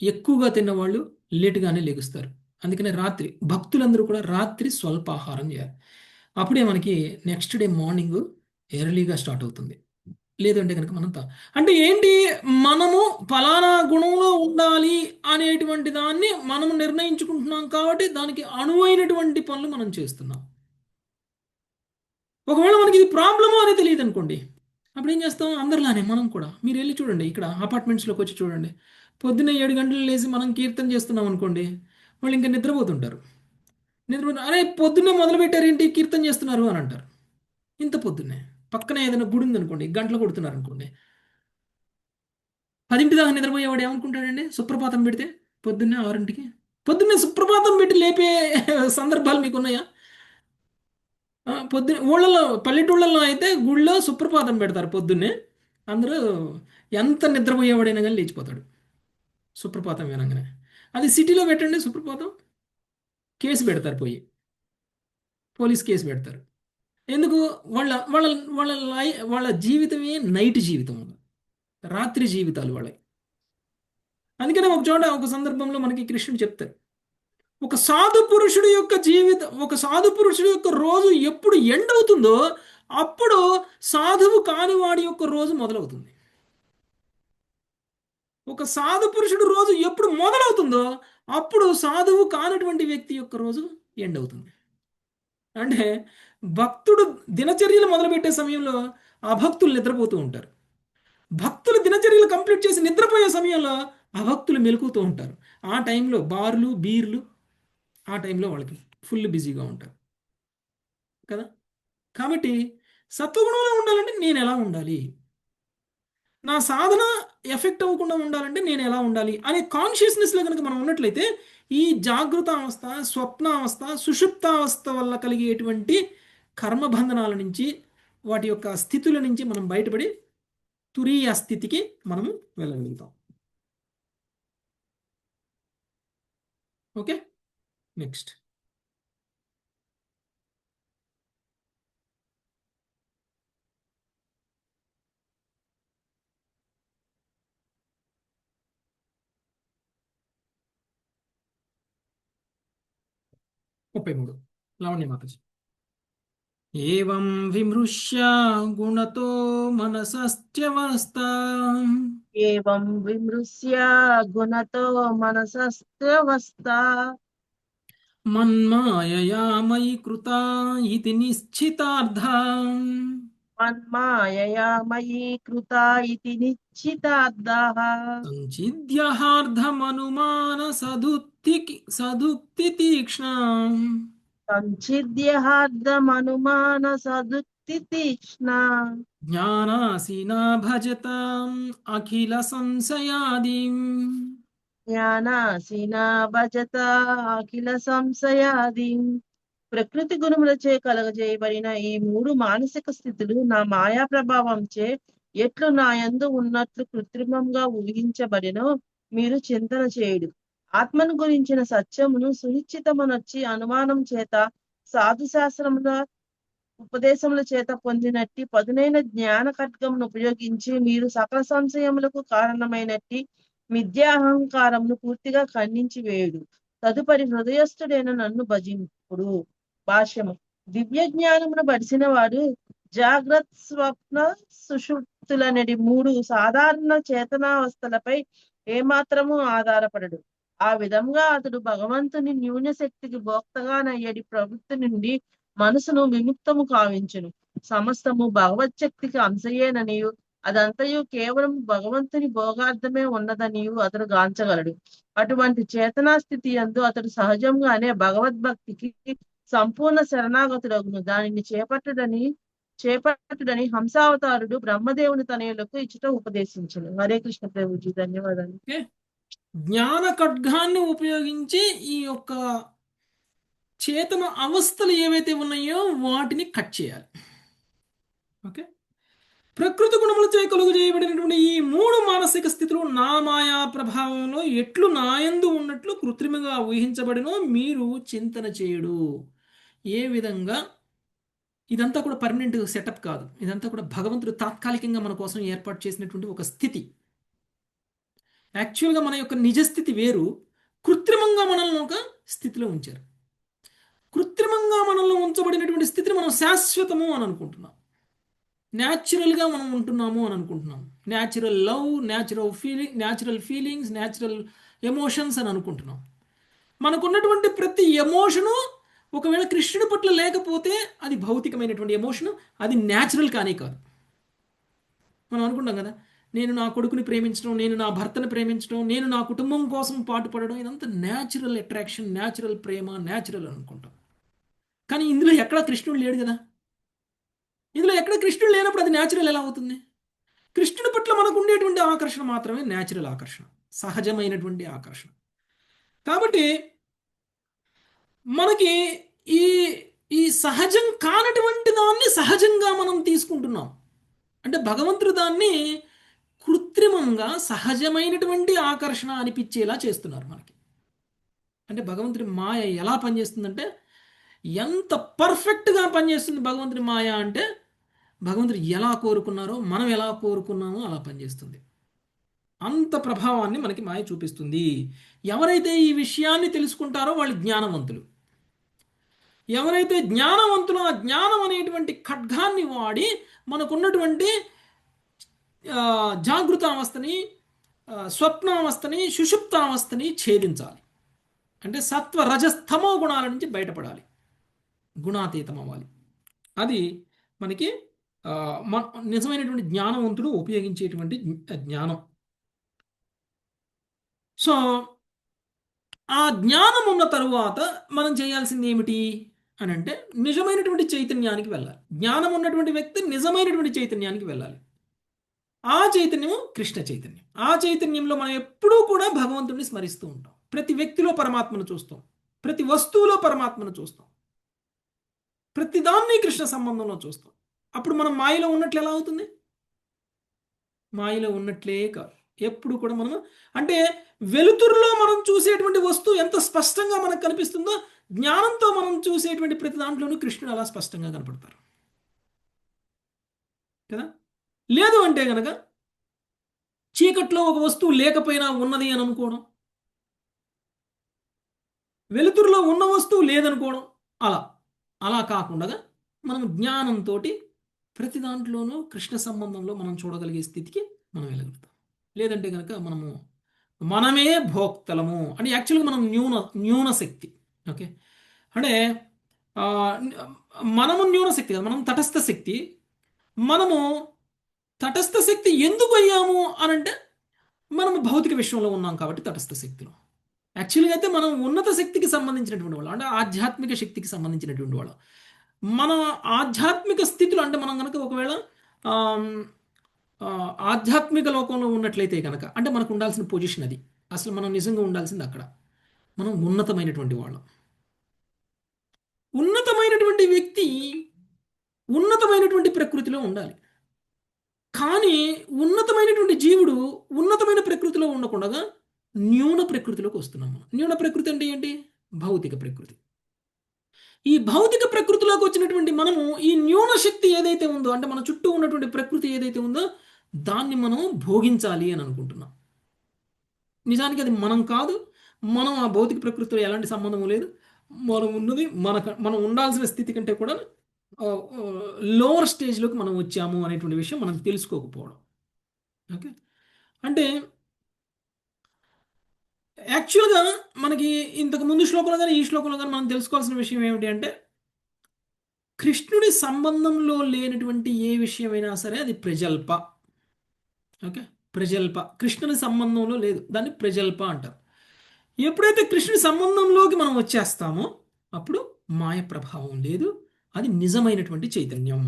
ఎక్కువగా తిన్నవాళ్ళు లేటుగానే లెగుస్తారు. అందుకనే రాత్రి భక్తులందరూ కూడా రాత్రి స్వల్పాహారం చేయాలి. అప్పుడే మనకి నెక్స్ట్ డే మార్నింగ్ ఎర్లీగా స్టార్ట్ అవుతుంది. లేదంటే కనుక అంటే ఏంటి, మనము ఫలానా గుణంలో ఉండాలి అనేటువంటి దాన్ని మనం నిర్ణయించుకుంటున్నాం కాబట్టి దానికి అనువైనటువంటి పనులు మనం చేస్తున్నాం. ఒకవేళ మనకి ఇది ప్రాబ్లము అని తెలియదు అనుకోండి, అప్పుడు ఏం చేస్తాం? అందరిలానే మనం కూడా, మీరు వెళ్ళి చూడండి, ఇక్కడ అపార్ట్మెంట్స్లోకి వచ్చి చూడండి, పొద్దున్నే 7 గంటలు లేచి మనం కీర్తన చేస్తున్నాం అనుకోండి, వాళ్ళు ఇంకా నిద్రపోతుంటారు. అరే పొద్దున్నే మొదలు పెట్టారేంటి కీర్తన చేస్తున్నారు అని అంటారు. ఇంత పొద్దున్నే పక్కనే ఏదైనా గుడి ఉందనుకోండి, గంటలు కొడుతున్నారు అనుకోండి, 10 దాకా నిద్రపోయేవాడు ఏమనుకుంటాడండి? సుప్రభాతం పెడితే పొద్దున్నే 6ంటికి, పొద్దున్నే సుప్రభాతం పెట్టి లేపే సందర్భాలు మీకు ఉన్నాయా? ఊళ్ళలో పల్లెటూళ్ళల్లో అయితే గుళ్ళో సుప్రభాతం పెడతారు పొద్దున్నే, అందరూ ఎంత నిద్రపోయేవాడైనా కానీ లేచిపోతాడు సుప్రభాతం వినంగానే. అది సిటీలో పెట్టండి సుప్రభాతం, కేసు పెడతారు, పోలీస్ కేసు పెడతారు. ఎందుకు? వాళ్ళ వాళ్ళ వాళ్ళ వాళ్ళ జీవితమే నైట్ జీవితం, రాత్రి జీవితాలు వాళ్ళకి. అందుకనే ఒక సందర్భంలో మనకి కృష్ణుడు చెప్తారు, ఒక సాధు పురుషుడి యొక్క జీవితం, ఒక సాధు పురుషుడి యొక్క రోజు ఎప్పుడు ఎండ్ అవుతుందో అప్పుడు సాధువు కాని వాడి యొక్క రోజు మొదలవుతుంది. ఒక సాధు పురుషుడు రోజు ఎప్పుడు మొదలవుతుందో అప్పుడు సాధువు కానటువంటి వ్యక్తి యొక్క రోజు ఎండ్ అవుతుంది. అంటే భక్తుడు దినచర్యలు మొదలుపెట్టే సమయంలో అభక్తులు నిద్రపోతూ ఉంటారు, భక్తులు దినచర్యలు కంప్లీట్ చేసి నిద్రపోయే సమయంలో అభక్తులు మెలుకుతూ ఉంటారు. ఆ టైంలో బార్లు బీర్లు, ఆ టైంలో వాళ్ళకి ఫుల్ బిజీగా ఉంటారు కదా. కాబట్టి సత్వగుణంలో ఉండాలంటే నేను ఎలా ఉండాలి, నా సాధన ఎఫెక్ట్ అవ్వకుండా ఉండాలంటే నేను ఎలా ఉండాలి అనే కాన్షియస్నెస్లో కనుక మనం ఉన్నట్లయితే ఈ జాగృత అవస్థ, స్వప్నావస్థ, సుషుప్తావస్థ వల్ల కలిగేటువంటి కర్మబంధనాల నుంచి, వాటి యొక్క స్థితుల నుంచి మనం బయటపడి తురీయ స్థితికి మనము వెళ్ళగలుగుతాం. Okay, next. ముప్పై 33 లావణ్య మాతాజీ. ఏవం విమృశ్య గుణతో మనసస్త్యవస్థ ఏవం విమృశ్య గుణతో మనసస్త్యవస్థ మన్మాయయా మయి కృతా ఇతి నిశ్చితార్థ మన్మాయయా మయీ కృత ఇతి నిశ్చితార్థః. సంచిద్యహార్ధమనుమాన సదుక్తి తీక్ష్ణ సంఛిద్యహార్దమనుమాన సదుక్తి తీక్ష్ణ. జ్ఞానాసీనా భజతాం అఖిల సంశయాదిం. జ్ఞానాసీనా భజత అఖిల సంశయాది. ప్రకృతి గుణములచే కలగజేయబడిన ఈ మూడు మానసిక స్థితులు నా మాయా ప్రభావంచే ఎట్లు నా యందు ఉన్నట్లు కృత్రిమంగా ఊహించబడినో మీరు చింతన చేయుడు. ఆత్మను గురించిన సత్యమును సునిశ్చితమనొచ్చి అనుమానం చేత సాధు శాస్త్రముల ఉపదేశముల చేత పొందినట్టి పదునైన జ్ఞాన ఖడ్గమును ఉపయోగించి మీరు సకల సంశయములకు కారణమైనట్టి మిథ్యాహంకారమును పూర్తిగా ఖండించి వేయుడు. తదుపరి హృదయస్థుడైన నన్ను భజింపుడు. భాష్యము. దివ్య జ్ఞానమును బడిసిన వాడు జాగ్రత్త, స్వప్న, సుషుప్తులనడి మూడు సాధారణ చేతనావస్థలపై ఏమాత్రము ఆధారపడడు. ఆ విధంగా అతడు భగవంతుని న్యూన శక్తికి భోక్తగానయ్యడి ప్రవృత్తి నుండి మనసును విముక్తము కావించును. సమస్తము భగవచ్చక్తికి అంశయేననియు అదంతయు కేవలం భగవంతుని భోగార్థమే ఉన్నదనియు అతడు గాంచగలడు. అటువంటి చేతనా స్థితి యందు అతడు సహజంగానే భగవద్భక్తికి సంపూర్ణ శరణాగతుడగును. దానిని చేపట్టుడని హంసావతారుడు బ్రహ్మదేవుని తనయులకు ఇచ్చుట ఉపదేశించును. హరే కృష్ణ ప్రభుజీ, ధన్యవాదాలు. జ్ఞాన ఖడ్గాన్ని ఉపయోగించి ఈ యొక్క చేతన అవస్థలు ఏవైతే ఉన్నాయో వాటిని కట్ చేయాలి. ఓకే, ప్రకృతి గుణములచే కలుగు చేయబడినటువంటి ఈ మూడు మానసిక స్థితులు నా మాయా ప్రభావంలో ఎట్లు నాయందు ఉన్నట్లు కృత్రిమంగా ఊహించబడినో మీరు చింతన చేయుడు. ఏ విధంగా ఇదంతా కూడా పర్మనెంట్ సెటప్ కాదు, ఇదంతా కూడా భగవంతుడు తాత్కాలికంగా మన కోసం ఏర్పాటు చేసినటువంటి ఒక స్థితి. యాక్చువల్గా మన యొక్క నిజస్థితి వేరు, కృత్రిమంగా మనల్ని ఒక స్థితిలో ఉంచారు. కృత్రిమంగా మనల్ని ఉంచబడినటువంటి స్థితిని మనం శాశ్వతము అని అనుకుంటున్నాం, న్యాచురల్గా మనం ఉంటున్నాము అని అనుకుంటున్నాం. Natural love, natural feelings, natural emotions అని అనుకుంటున్నాం. మనకున్నటువంటి ప్రతి ఎమోషను ఒకవేళ కృష్ణుడి పట్ల లేకపోతే అది భౌతికమైనటువంటి ఎమోషను, అది న్యాచురల్ కానీ కాదు. మనం అనుకుంటాం కదా, నేను నా కొడుకుని ప్రేమించడం, నేను నా భర్తను ప్రేమించడం, నేను నా కుటుంబం కోసం పాటుపడడం, ఇదంతా న్యాచురల్ అట్రాక్షన్, న్యాచురల్ ప్రేమ, న్యాచురల్ అనుకుంటాం. కానీ ఇందులో ఎక్కడ కృష్ణుడు లేడు కదా. ఇందులో ఎక్కడ కృష్ణుడు లేనప్పుడు అది న్యాచురల్ ఎలా అవుతుంది? కృష్ణుడి పట్ల మనకు ఉండేటువంటి ఆకర్షణ మాత్రమే న్యాచురల్ ఆకర్షణ, సహజమైనటువంటి ఆకర్షణ. కాబట్టి మనకి ఈ ఈ సహజం కానటువంటి దాన్ని సహజంగా మనం తీసుకుంటున్నాం. అంటే భగవంతుడు దాన్ని కృత్రిమంగా సహజమైనటువంటి ఆకర్షణ అనిపించేలా చేస్తున్నారు మనకి. అంటే భగవంతుడి మాయ ఎలా పనిచేస్తుందంటే, ఎంత పర్ఫెక్ట్గా పనిచేస్తుంది భగవంతుడి మాయ అంటే, భగవంతుడు ఎలా కోరుకున్నారో మనం ఎలా కోరుకున్నామో అలా పనిచేస్తుంది. అంత ప్రభావాన్ని మనకి మాయ చూపిస్తుంది. ఎవరైతే ఈ విషయాన్ని తెలుసుకుంటారో వాళ్ళు జ్ఞానవంతులు. ఎవరైతే జ్ఞానవంతులు, ఆ జ్ఞానం అనేటువంటి ఖడ్గాన్ని వాడి మనకున్నటువంటి జాగృతావస్థని, స్వప్నావస్థని, సుషుప్తావస్థని ఛేదించాలి. అంటే సత్వ రజస్తమో గుణాల నుంచి బయటపడాలి, గుణాతీతం అవ్వాలి. అది మనకి నిజమైనటువంటి జ్ఞానవంతుడు ఉపయోగించేటువంటి జ్ఞానం. సో ఆ జ్ఞానం ఉన్న తరువాత మనం చేయాల్సింది ఏమిటి అని అంటే, నిజమైనటువంటి చైతన్యానికి వెళ్ళాలి. జ్ఞానం ఉన్నటువంటి వ్యక్తి నిజమైనటువంటి చైతన్యానికి వెళ్ళాలి. ఆ చైతన్యము కృష్ణ చైతన్యం. ఆ చైతన్యంలో మనం ఎప్పుడూ కూడా భగవంతుడిని స్మరిస్తూ ఉంటాం. ప్రతి వ్యక్తిలో పరమాత్మను చూస్తాం, ప్రతి వస్తువులో పరమాత్మను చూస్తాం, ప్రతి దాన్ని కృష్ణ సంబంధంలో చూస్తాం. అప్పుడు మనం మాయలో ఉన్నట్లు ఎలా అవుతుంది? మాయలో ఉన్నట్లే కాదు. ఎప్పుడు కూడా మనం, అంటే వెలుతురులో మనం చూసేటువంటి వస్తువు ఎంత స్పష్టంగా మనకు కనిపిస్తుందో, జ్ఞానంతో మనం చూసేటువంటి ప్రతి దాంట్లోనూ కృష్ణుడు అలా స్పష్టంగా కనపడతారు కదా. లేదు అంటే కనుక చీకట్లో ఒక వస్తువు లేకపోయినా ఉన్నది అని అనుకోవడం, వెలుతురులో ఉన్న వస్తువు లేదనుకోవడం, అలా కాకుండా మనం జ్ఞానంతో ప్రతి దాంట్లోనూ కృష్ణ సంబంధంలో మనం చూడగలిగే స్థితికి మనం వెళ్ళగలుగుతాం. లేదంటే కనుక మనమే భోక్తలము అంటే యాక్చువల్గా మనం న్యూన శక్తి. ఓకే, అంటే మనము న్యూన శక్తి కదా, మనం తటస్థ శక్తి. మనము తటస్థ శక్తి ఎందుకు అయ్యాము అని అంటే మనము భౌతిక విశ్వంలో ఉన్నాం కాబట్టి తటస్థ శక్తిలో. యాక్చువల్గా అయితే మనం ఉన్నత శక్తికి సంబంధించినటువంటి వాళ్ళం, అంటే ఆధ్యాత్మిక శక్తికి సంబంధించినటువంటి వాళ్ళం. మన ఆధ్యాత్మిక స్థితిలో అంటే మనం కనుక ఒకవేళ ఆమ్, ఆధ్యాత్మిక లోకంలో ఉన్నట్లయితే కనుక అంటే మనకు ఉండాల్సిన పొజిషన్ అది. అసలు మనం నిజంగా ఉండాల్సింది అక్కడ. మనం ఉన్నతమైనటువంటి వాళ్ళం. ఉన్నతమైనటువంటి వ్యక్తి ఉన్నతమైనటువంటి ప్రకృతిలో ఉండాలి. కానీ ఉన్నతమైనటువంటి జీవుడు ఉన్నతమైన ప్రకృతిలో ఉండకుండా న్యూన ప్రకృతిలోకి వస్తున్నాం మనం. న్యూన ప్రకృతి అంటే ఏంటి? భౌతిక ప్రకృతి. ఈ భౌతిక ప్రకృతిలోకి వచ్చినటువంటి మనము ఈ న్యూన శక్తి ఏదైతే ఉందో, అంటే మన చుట్టూ ఉన్నటువంటి ప్రకృతి ఏదైతే ఉందో దాన్ని మనం భోగించాలి అని అనుకుంటున్నాం. నిజానికి అది మనం కాదు. మనం ఆ భౌతిక ప్రకృతిలో ఎలాంటి సంబంధం లేదు. మనం ఉన్నది మనం ఉండాల్సిన స్థితి కంటే కూడా లోవర్ స్టేజ్లోకి మనం వచ్చాము అనేటువంటి విషయం మనం తెలుసుకోకపోవడం. ఓకే, అంటే యాక్చువల్గా మనకి ఇంతకు ముందు శ్లోకంలో కానీ ఈ శ్లోకంలో కానీ మనం తెలుసుకోవాల్సిన విషయం ఏమిటి అంటే, కృష్ణుడి సంబంధంలో లేనటువంటి ఏ విషయమైనా సరే అది ప్రజల్ప. ఓకే, ప్రజల్ప కృష్ణుని సంబంధంలో లేదు, దాన్ని ప్రజల్ప అంటారు. ఎప్పుడైతే కృష్ణుడి సంబంధంలోకి మనం వచ్చేస్తామో అప్పుడు మాయ ప్రభావం లేదు, అది నిజమైనటువంటి చైతన్యం.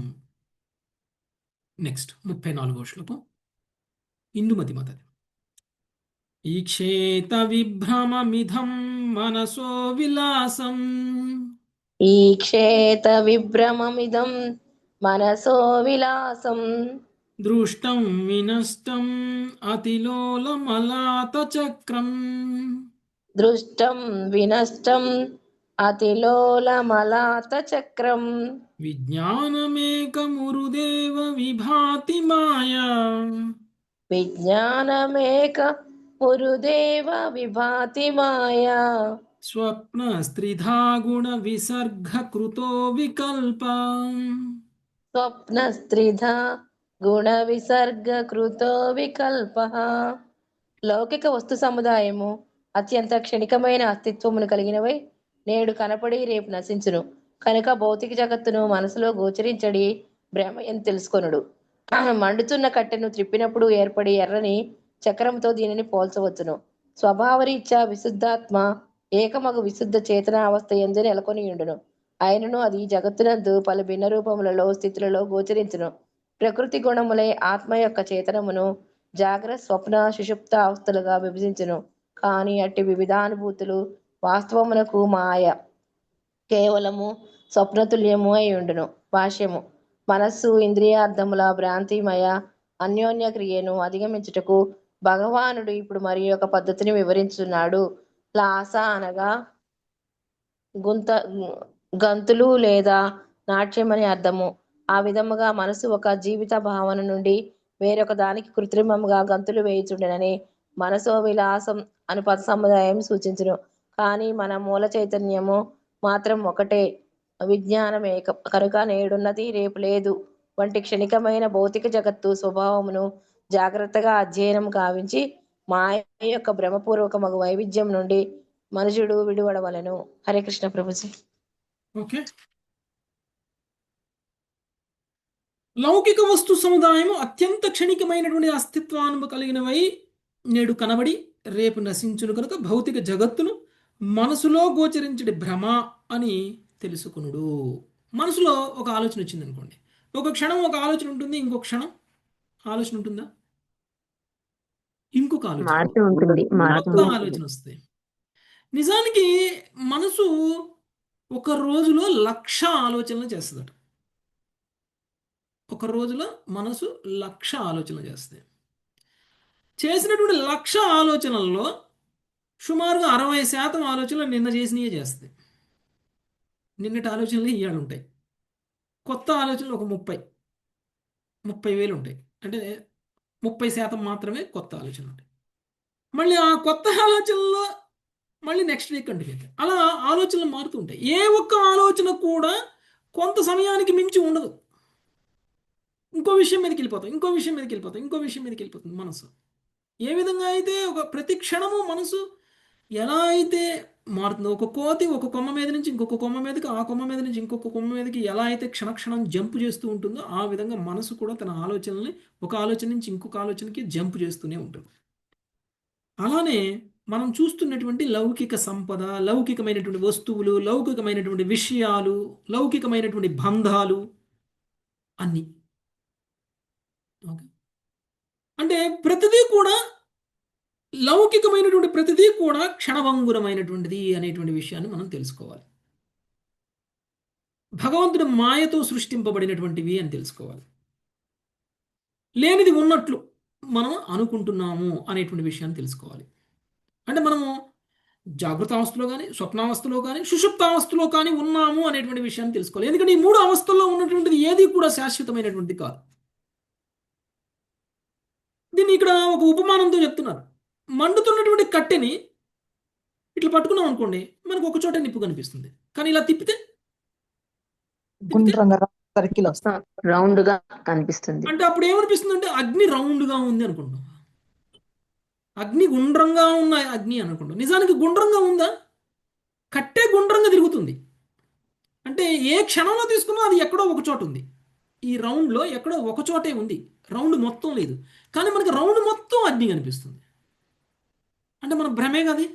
నెక్స్ట్ 34వ శ్లోకం, ఇందుమతి మాతది. ఈక్షేత విభ్రమమిధం మనసో విలాసం ఈక్షేత విభ్రమమిదం మనసో విలాసం దృష్టం వినష్టం అతిలోలమలాత చక్రం దృష్టం వినష్టం అతిలోలమలాత చక్రం విజ్ఞానమేకమురుదేవ విభాతి మాయా విజ్ఞానమేక పురుదేవ విభాతి మాయా స్వప్న స్త్రిధా గుణ విసర్గ కృతో వికల్ప స్వప్న స్త్రిధ గుణ విసర్గ కృతో వికల్ప. లౌకిక వస్తు సముదాయము అత్యంత క్షణికమైన అస్తిత్వమును కలిగినవై నేడు కనపడి రేపు నశించును కనుక భౌతిక జగత్తును మనసులో గోచరించడి భ్రమ అని తెలుసుకొనుడు. మండుతున్న కట్టెను త్రిప్పినప్పుడు ఏర్పడి ఎర్రని చక్రంతో దీనిని పోల్చవచ్చును. స్వభావరీత్యా విశుద్ధాత్మ ఏకమగు విశుద్ధ చేతనావస్థ ఎందు నెలకొని ఉండును. ఆయనను అది జగత్తునందు పలు భిన్న రూపములలో స్థితులలో గోచరించును. ప్రకృతి గుణములై ఆత్మ యొక్క చేతనమును జాగ్రత్త స్వప్న సుషుప్త అవస్థలుగా విభజించును. కానీ అట్టి వివిధానుభూతులు వాస్తవమునకు మాయ కేవలము స్వప్నతుల్యము అయి ఉండును. భాష్యము: మనస్సు ఇంద్రియార్థముల భ్రాంతిమయ అన్యోన్య క్రియను అధిగమించుటకు భగవానుడు ఇప్పుడు మరి ఒక పద్ధతిని వివరించున్నాడు. లాస అనగా గంతులు లేదా నాట్యం అని అర్థము. ఆ విధముగా మనసు ఒక జీవిత భావన నుండి వేరొక దానికి కృత్రిమంగా గంతులు వేయుచుండెనని మనసో విలాసం అను పద సముదాయం సూచించును. కానీ మన మూల చైతన్యము మాత్రం ఒకటే, విజ్ఞానం ఏకం కనుక నేడున్నది రేపు లేదు వంటి క్షణికమైన భౌతిక జగత్తు స్వభావమును జాగ్రత్తగా అధ్యయనం కావించి మాయ యొక్క భ్రమపూర్వకమగు వైవిధ్యం నుండి మనుషుడు విడివడవలను. హరే కృష్ణ ప్రభుజీ. ఓకే, లౌకిక వస్తు సముదాయము అత్యంత క్షణికమైనటువంటి అస్తిత్వాన్ని కలిగినవై నేడు కనబడి రేపు నశించును కనుక భౌతిక జగత్తును మనసులో గోచరించడి భ్రమ అని తెలుసుకునుడు. మనసులో ఒక ఆలోచన వచ్చింది అనుకోండి, ఒక క్షణం ఒక ఆలోచన ఉంటుంది, ఇంకొక క్షణం ఆలోచన ఉంటుందా? ఇంకొక ఆలోచన, కొత్త ఆలోచన వస్తాయి. నిజానికి మనసు ఒక రోజులో 1,00,000 ఆలోచనలు చేస్తుందట. ఒక రోజులో మనసు 1,00,000 ఆలోచనలు చేస్తాయి. చేసినటువంటి 1,00,000 ఆలోచనల్లో సుమారుగా 60% ఆలోచనలు నిన్న చేసినవే చేస్తాయి. నిన్నటి ఆలోచనలు ఇవాళ ఉంటాయి. కొత్త ఆలోచనలు ఒక 30,000 ఉంటాయి. అంటే 30% మాత్రమే కొత్త ఆలోచనలు ఉంటాయి. మళ్ళీ ఆ కొత్త ఆలోచనలో మళ్ళీ నెక్స్ట్ వీక్ కంటిన్యూ అవుతాయి. అలా ఆలోచనలు మారుతూ ఉంటాయి. ఏ ఒక్క ఆలోచన కూడా కొంత సమయానికి మించి ఉండదు. ఇంకో విషయం మీదకి వెళ్ళిపోతాం, ఇంకో విషయం మీదకి వెళ్ళిపోతాం, ఇంకో విషయం మీదకి వెళ్ళిపోతుంది మనసు. ఏ విధంగా అయితే ఒక ప్రతి క్షణము మనసు ఎలా అయితే మారుతుందో, ఒక కోతి ఒక కొమ్మ మీద నుంచి ఇంకొక కొమ్మ మీదకి, ఆ కొమ్మ మీద నుంచి ఇంకొక కొమ్మ మీదకి ఎలా అయితే క్షణక్షణం జంప్ చేస్తూ ఉంటుందో ఆ విధంగా మనసు కూడా తన ఆలోచనల్ని ఒక ఆలోచన నుంచి ఇంకొక ఆలోచనకి జంప్ చేస్తూనే ఉంటుంది. అలానే మనం చూస్తున్నటువంటి లౌకిక సంపద, లౌకికమైనటువంటి వస్తువులు, లౌకికమైనటువంటి విషయాలు, లౌకికమైనటువంటి బంధాలు అన్నీ. ఓకే, అంటే ప్రతిదీ కూడా లౌకికమైనటువంటి ప్రతిదీ కూడా క్షణభంగురమైనటువంటిది అనేటువంటి విషయాన్ని మనం తెలుసుకోవాలి. భగవంతుడు మాయతో సృష్టింపబడినటువంటివి అని తెలుసుకోవాలి. లేనిది ఉన్నట్లు మనం అనుకుంటున్నాము అనేటువంటి విషయాన్ని తెలుసుకోవాలి. అంటే మనము జాగృత అవస్థలో కానీ, స్వప్నావస్థలో కానీ, సుషుప్తావస్థలో కానీ ఉన్నాము అనేటువంటి విషయాన్ని తెలుసుకోవాలి. ఎందుకంటే ఈ మూడు అవస్థల్లో ఉన్నటువంటిది ఏది కూడా శాశ్వతమైనటువంటిది కాదు. దీన్ని ఇక్కడ ఒక ఉపమానంతో చెప్తున్నారు. మండుతున్నటువంటి కట్టెని ఇట్లా పట్టుకున్నాం అనుకోండి, మనకు ఒక చోట నిప్పు కనిపిస్తుంది. కానీ ఇలా తిప్పితే సర్కిల్ వస్తుంది, రౌండ్ గా కనిపిస్తుంది. అంటే అప్పుడు ఏమనిపిస్తుంది అంటే అగ్ని రౌండ్గా ఉంది అనుకుంటాం. అగ్ని గుండ్రంగా ఉన్న అగ్ని అనుకుంటాం. నిజానికి గుండ్రంగా ఉందా? కట్టే గుండ్రంగా తిరుగుతుంది. అంటే ఏ క్షణంలో తీసుకున్నా అది ఎక్కడో ఒక చోట ఉంది. ఈ రౌండ్లో ఎక్కడో ఒక చోటే ఉంది, రౌండ్ మొత్తం లేదు. కానీ మనకి రౌండ్ మొత్తం అగ్ని కనిపిస్తుంది. అంటే మన భ్రమే కది,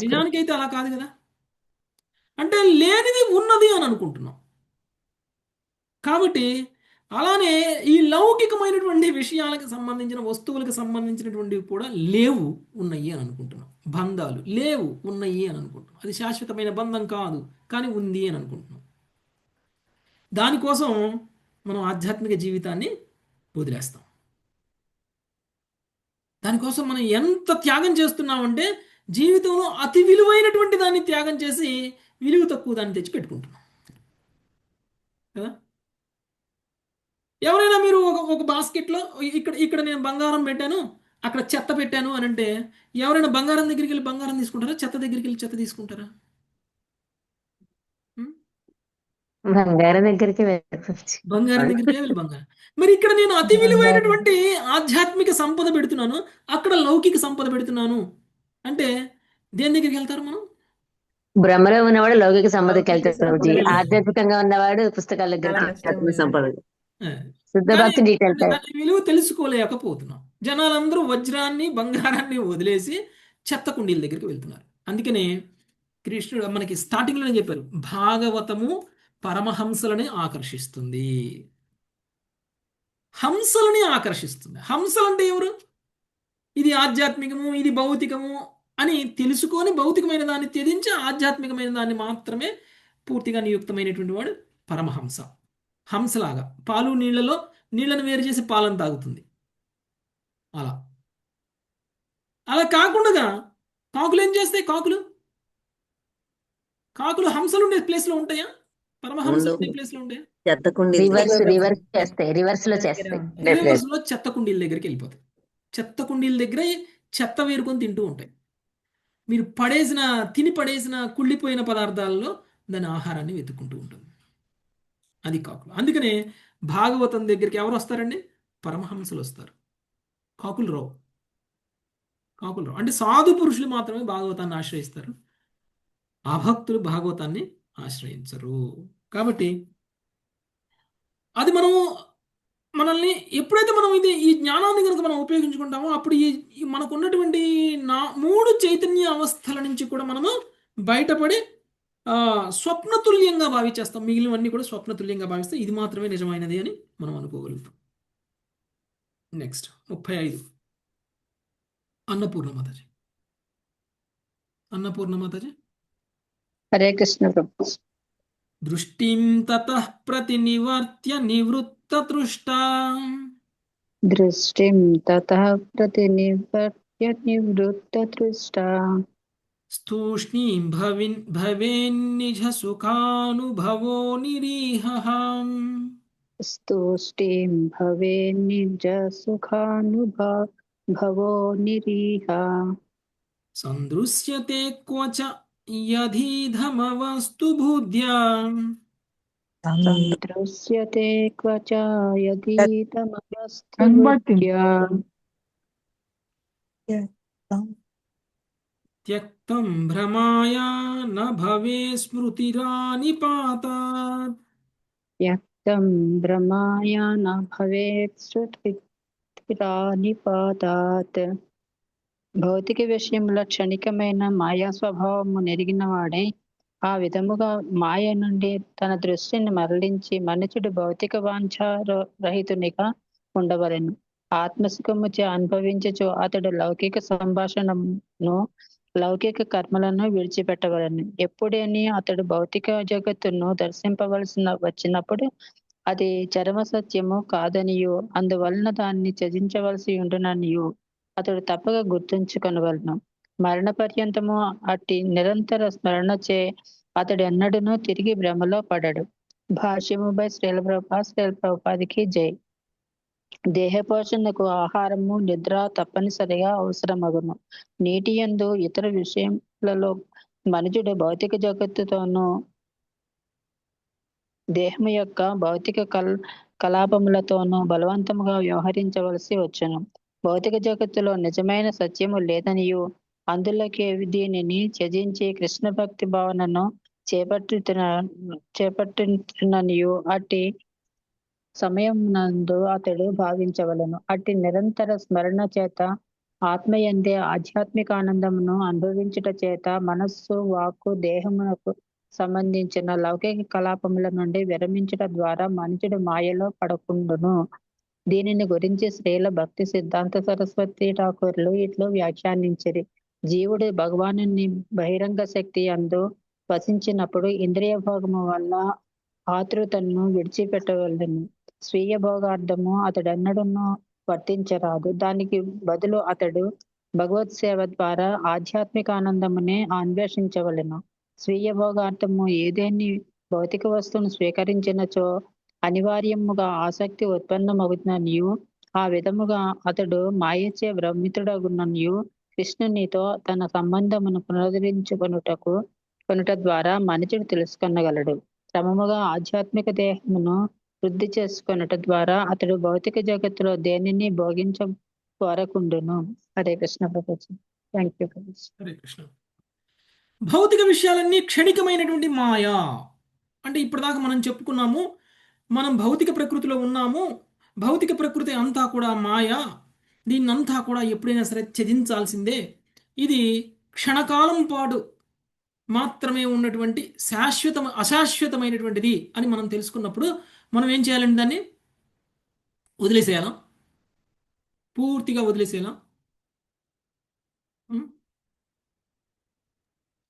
నిజానికి అయితే అలా కాదు కదా. అంటే లేనిది ఉన్నది అని అనుకుంటున్నాం. కాబట్టి అలానే ఈ లౌకికమైనటువంటి విషయాలకు సంబంధించిన వస్తువులకు సంబంధించినటువంటివి కూడా లేవు, ఉన్నాయి అని అనుకుంటున్నాం. బంధాలు లేవు, ఉన్నాయి అని అనుకుంటున్నాం. అది శాశ్వతమైన బంధం కాదు, కానీ ఉంది అని అనుకుంటున్నాం. దానికోసం మనం ఆధ్యాత్మిక జీవితాన్ని వదిలేస్తాం. దానికోసం మనం ఎంత త్యాగం చేస్తున్నామంటే జీవితంలో అతి విలువైనటువంటి దాన్ని త్యాగం చేసి విలువ తక్కువ దాన్ని తెచ్చి పెట్టుకుంటున్నాం కదా. ఎవరైనా మీరు ఒక బాస్కెట్లో ఇక్కడ నేను బంగారం పెట్టాను, అక్కడ చెత్త పెట్టాను అని అంటే ఎవరైనా బంగారం దగ్గరికి వెళ్ళి బంగారం తీసుకుంటారా, చెత్త దగ్గరికి వెళ్ళి చెత్త తీసుకుంటారా? బంగారం దగ్గరికి బంగారం దగ్గరికి వెళ్ళి బంగారం. మరి ఇక్కడ నేను అతి విలువైనటువంటి ఆధ్యాత్మిక సంపద పెడుతున్నాను, అక్కడ లౌకిక సంపద పెడుతున్నాను అంటే దేని దగ్గరికి వెళ్తారు మనం? భ్రమలో ఉన్నవాడు లౌకిక సంపదకి వెళ్తాడు, ఆధ్యాత్మికంగా ఉన్నవాడు పుస్తకాల దగ్గర సంపద. శుద్ధ భక్తి డీటెయిల్ దాని విలువ తెలుసుకోలేకపోతున్నాం. జనాలందరూ వజ్రాన్ని బంగారాన్ని వదిలేసి చెత్త కుండీల దగ్గరికి వెళ్తున్నారు. అందుకనే కృష్ణుడు మనకి స్టార్టింగ్లోనే చెప్పారు, భాగవతము పరమహంసలని ఆకర్షిస్తుంది. హంసలని ఆకర్షిస్తుంది. హంసలు అంటే ఎవరు? ఇది ఆధ్యాత్మికము, ఇది భౌతికము అని తెలుసుకొని భౌతికమైన దాన్ని త్యజించి ఆధ్యాత్మికమైన దాన్ని మాత్రమే పూర్తిగా నియుక్తమైనటువంటి వాడు పరమహంస. హంసలాగా పాలు నీళ్ళను వేరు చేసి పాలను తాగుతుంది. అలా కాకుండా కాకులు ఏం చేస్తాయి? కాకులు హంసలు ఉండే ప్లేస్లో ఉంటాయా? పరమహంసలు ఉండే ప్లేస్లో ఉంటాయా? రివర్స్ లో చేస్తాయి. రివర్స్లో చెత్త కుండీల దగ్గరికి వెళ్ళిపోతాయి. చెత్త కుండీల దగ్గర చెత్త వేరుకొని తింటూ ఉంటాయి. మీరు తిని పడేసిన కుళ్ళిపోయిన పదార్థాల్లో దాని ఆహారాన్ని వెతుక్కుంటూ ఉంటుంది. అది కాకులు. అందుకనే భాగవతం దగ్గరికి ఎవరు వస్తారండి? పరమహంసలు వస్తారు. కాకులు రావు. అంటే సాధు పురుషులు మాత్రమే భాగవతాన్ని ఆశ్రయిస్తారు, అభక్తులు భాగవతాన్ని ఆశ్రయించరు. కాబట్టి అది మనల్ని ఎప్పుడైతే మనం ఈ జ్ఞానాన్ని కనుక మనం ఉపయోగించుకుంటామో అప్పుడు ఈ మనకు ఉన్నటువంటి 3 చైతన్య అవస్థల నుంచి కూడా మనము బయటపడి స్వప్నతుల్యంగా భావించేస్తాం. మిగిలినవన్నీ కూడా స్వప్నతుల్యంగా భావిస్తే ఇది మాత్రమే నిజమైనది అని మనం అనుకోగలుగుతాం. నెక్స్ట్ 35 అన్నపూర్ణ మాతాజీ. హరే కృష్ణ ప్రభు. దృష్టిం తతః ప్రతినివర్త్య నివృత్తతృష్టా దృష్టిం తతః ప్రతినివర్త్య నివృత్తతృష్టా స్తూష్ణీం భవేన్నిజ సుఖానుభవో నిరీహః. స్తుష్టిం భవేన్నిజ సుఖానుభవో నిరీహ. సందృశ్యతే క్వచ యధీధమవస్తు బుద్ధ్యా. సందృశ్యతే క్వచ యదీతమవస్తు బుద్ధ్యా. తం భ్రమాయ న భవే స్మృతిరానిపాతాత్. యక్తం భ్రమాయ న భవేత్ శృతిరానిపాతాత్. భౌతిక విషయంలో క్షణికమైన మాయా స్వభావము నెరిగిన వాడై ఆ విధముగా మాయ నుండి తన దృష్టిని మరలించి మనుషుడు భౌతిక వాంఛారహితునిగా ఉండవలెను. ఆత్మసుఖముచే అనుభవించుచు అతడు లౌకిక సంభాషణను లౌకిక కర్మలను విడిచిపెట్టవలను. ఎప్పుడని అతడు భౌతిక జగత్తును దర్శింపవలసిన వచ్చినప్పుడు అది చరమ సత్యము కాదనియు అందువలన దాన్ని త్యజించవలసి ఉండుననియు అతడు తప్పక గుర్తుంచుకొనవలను. మరణ పర్యంతము అట్టి నిరంతర స్మరణచే అతడు ఎన్నడూనూ తిరిగి భ్రమలో పడడు. భాష్యము బై శ్రీల ప్రభుపాదికి జై. దేహ పోషణకు ఆహారము నిద్ర తప్పనిసరిగా అవసరమగును. నీటి యందు ఇతర విషయములలో మనుషుడు భౌతిక జగత్తుతోనూ దేహము యొక్క భౌతిక కలాపములతోనూ బలవంతముగా వ్యవహరించవలసి వచ్చును. భౌతిక జగత్తులో నిజమైన సత్యము లేదనియు అందులోకి దీనిని త్యజించి కృష్ణ భక్తి భావనను చేపట్టుననియు అట్టి సమయం నందు అతడు భావించవలను. అట్టి నిరంతర స్మరణ చేత ఆత్మయందే ఆధ్యాత్మిక ఆనందమును అనుభవించుట చేత మనస్సు వాక్కు దేహమునకు సంబంధించిన లౌకిక కలాపముల నుండి విరమించుట ద్వారా మనుషుడు మాయలో పడకుండును. దీనిని గురించి శ్రీల భక్తి సిద్ధాంత సరస్వతి ఠాకూర్లు ఇట్లు వ్యాఖ్యానించిరి. జీవుడు భగవాను బహిరంగ శక్తి అందు వసించినప్పుడు ఇంద్రియ భోగము వల్ల ఆతృతను విడిచిపెట్టవలను. స్వీయ భోగార్థము అతడెన్నడూనూ వర్తించరాదు. దానికి బదులు అతడు భగవత్ సేవ ద్వారా ఆధ్యాత్మిక ఆనందమునే అన్వేషించవలెను. స్వీయ భోగార్థము ఏదేని భౌతిక వస్తువును స్వీకరించినచో అనివార్యముగా ఆసక్తి ఉత్పన్నమగుననియు ఆ విధముగా అతడు మాయచే భ్రమితుడగుననియు కృష్ణునితో తన సంబంధమును కొనుట ద్వారా మనుషుడు తెలుసుకొనగలడు. క్రమముగా ఆధ్యాత్మిక దేహమును వృద్ధి చేసుకొనుట ద్వారా అతడు భౌతిక జగత్తులో దేనిని భోగించ కోరకుండును. హరే కృష్ణ ప్రభుజీ. Thank you. హరే కృష్ణ. భౌతిక విషయాలన్నీ క్షణికమైనటువంటి మాయా. అంటే ఇప్పటిదాకా మనం చెప్పుకున్నాము, మనం భౌతిక ప్రకృతిలో ఉన్నాము, భౌతిక ప్రకృతి అంతా కూడా మాయా, దీన్నంతా కూడా ఎప్పుడైనా సరే త్యజించాల్సిందే, ఇది క్షణకాలం పాటు మాత్రమే ఉన్నటువంటి అశాశ్వతమైనటువంటిది అని మనం తెలుసుకున్నప్పుడు మనం ఏం చేయాలండి? దాన్ని వదిలేసేయాలా? పూర్తిగా వదిలేసేయాలా?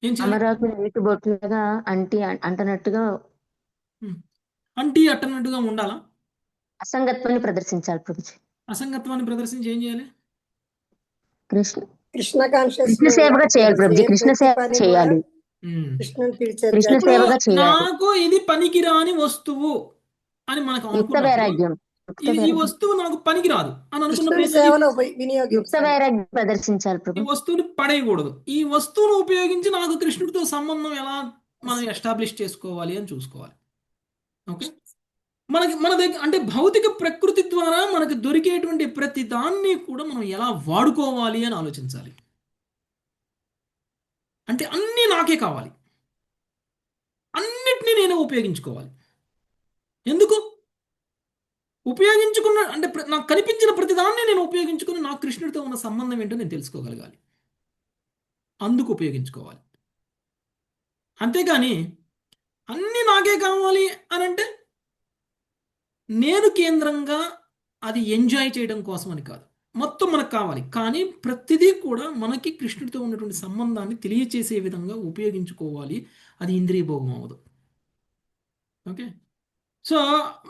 ఏం చేయాలి? అమరాకు నీటి బొట్లుగా అంటనట్టుగా అట్టనట్టుగా ఉండాలా? అసంగత్వాన్ని ప్రదర్శించాలి ప్రభుజీ. అసంగత్వాన్ని ప్రదర్శించి ఏం చేయాలి? కృష్ణ సేవగా చేయాలి ప్రభుజీ. కృష్ణ సేవ చేయాలి. కృష్ణ సేవగా చేయాలి. నాకు ఇది పనికిరాని వస్తువు అని మనకు యుక్త వైరాగ్యం. ఈ వస్తువు నాకు పనికిరాదు అని అనుకున్నప్పుడు యుక్త వైరాగ్యం ప్రదర్శించాలి ప్రభు. ఈ వస్తువుని పడేయకూడదు. ఈ వస్తువును ఉపయోగించి నాకు కృష్ణుడితో సంబంధం ఎలా మనం ఎస్టాబ్లిష్ చేసుకోవాలి అని చూసుకోవాలి. ఓకే, మన దగ్గర అంటే భౌతిక ప్రకృతి ద్వారా మనకు దొరికేటువంటి ప్రతి దాన్ని కూడా మనం ఎలా వాడుకోవాలి అని ఆలోచించాలి. అంటే అన్నీ నాకే కావాలి, అన్నిటినీ నేను ఉపయోగించుకోవాలి. ఎందుకు ఉపయోగించుకున్న అంటే నాకు కనిపించిన ప్రతిదాన్ని నేను ఉపయోగించుకుని నాకు కృష్ణుడితో ఉన్న సంబంధం ఏంటో నేను తెలుసుకోగలగాలి. అందుకు ఉపయోగించుకోవాలి. అంతేగాని అన్నీ నాకే కావాలి అని అంటే నేను కేంద్రంగా అది ఎంజాయ్ చేయడం కోసం అని కాదు, మొత్తం మనకు కావాలి. కానీ ప్రతిదీ కూడా మనకి కృష్ణుడితో ఉన్నటువంటి సంబంధాన్ని తెలియచేసే విధంగా ఉపయోగించుకోవాలి. అది ఇంద్రియ భోగం అవ్వదు. ఓకే, సో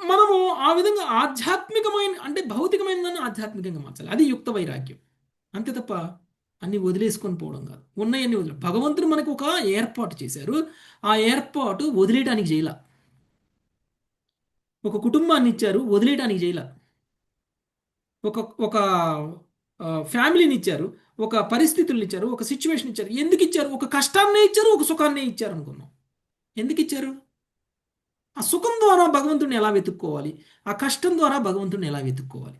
మనము ఆ విధంగా ఆధ్యాత్మికమైన అంటే భౌతికమైన దాన్ని ఆధ్యాత్మికంగా మార్చాలి. అది యుక్త వైరాగ్యం. అంతే తప్ప అన్ని వదిలేసుకొని పోవడం కాదు. ఉన్నాయన్నీ వదిలే. భగవంతుడు మనకు ఒక ఏర్పాటు చేశారు. ఆ ఏర్పాటు వదిలేయడానికి చేయాల. ఒక కుటుంబాన్ని ఇచ్చారు, వదిలేయడానికి చేయాల. ఒక ఫ్యామిలీని ఇచ్చారు, ఒక పరిస్థితులను ఇచ్చారు, ఒక సిచ్యువేషన్ ఇచ్చారు. ఎందుకు ఇచ్చారు? ఒక కష్టాన్నే ఇచ్చారు, ఒక సుఖాన్నే ఇచ్చారు అనుకున్నాం. ఎందుకు ఇచ్చారు? ఆ సుఖం ద్వారా భగవంతుడిని ఎలా వెతుక్కోవాలి, ఆ కష్టం ద్వారా భగవంతుడిని ఎలా వెతుక్కోవాలి,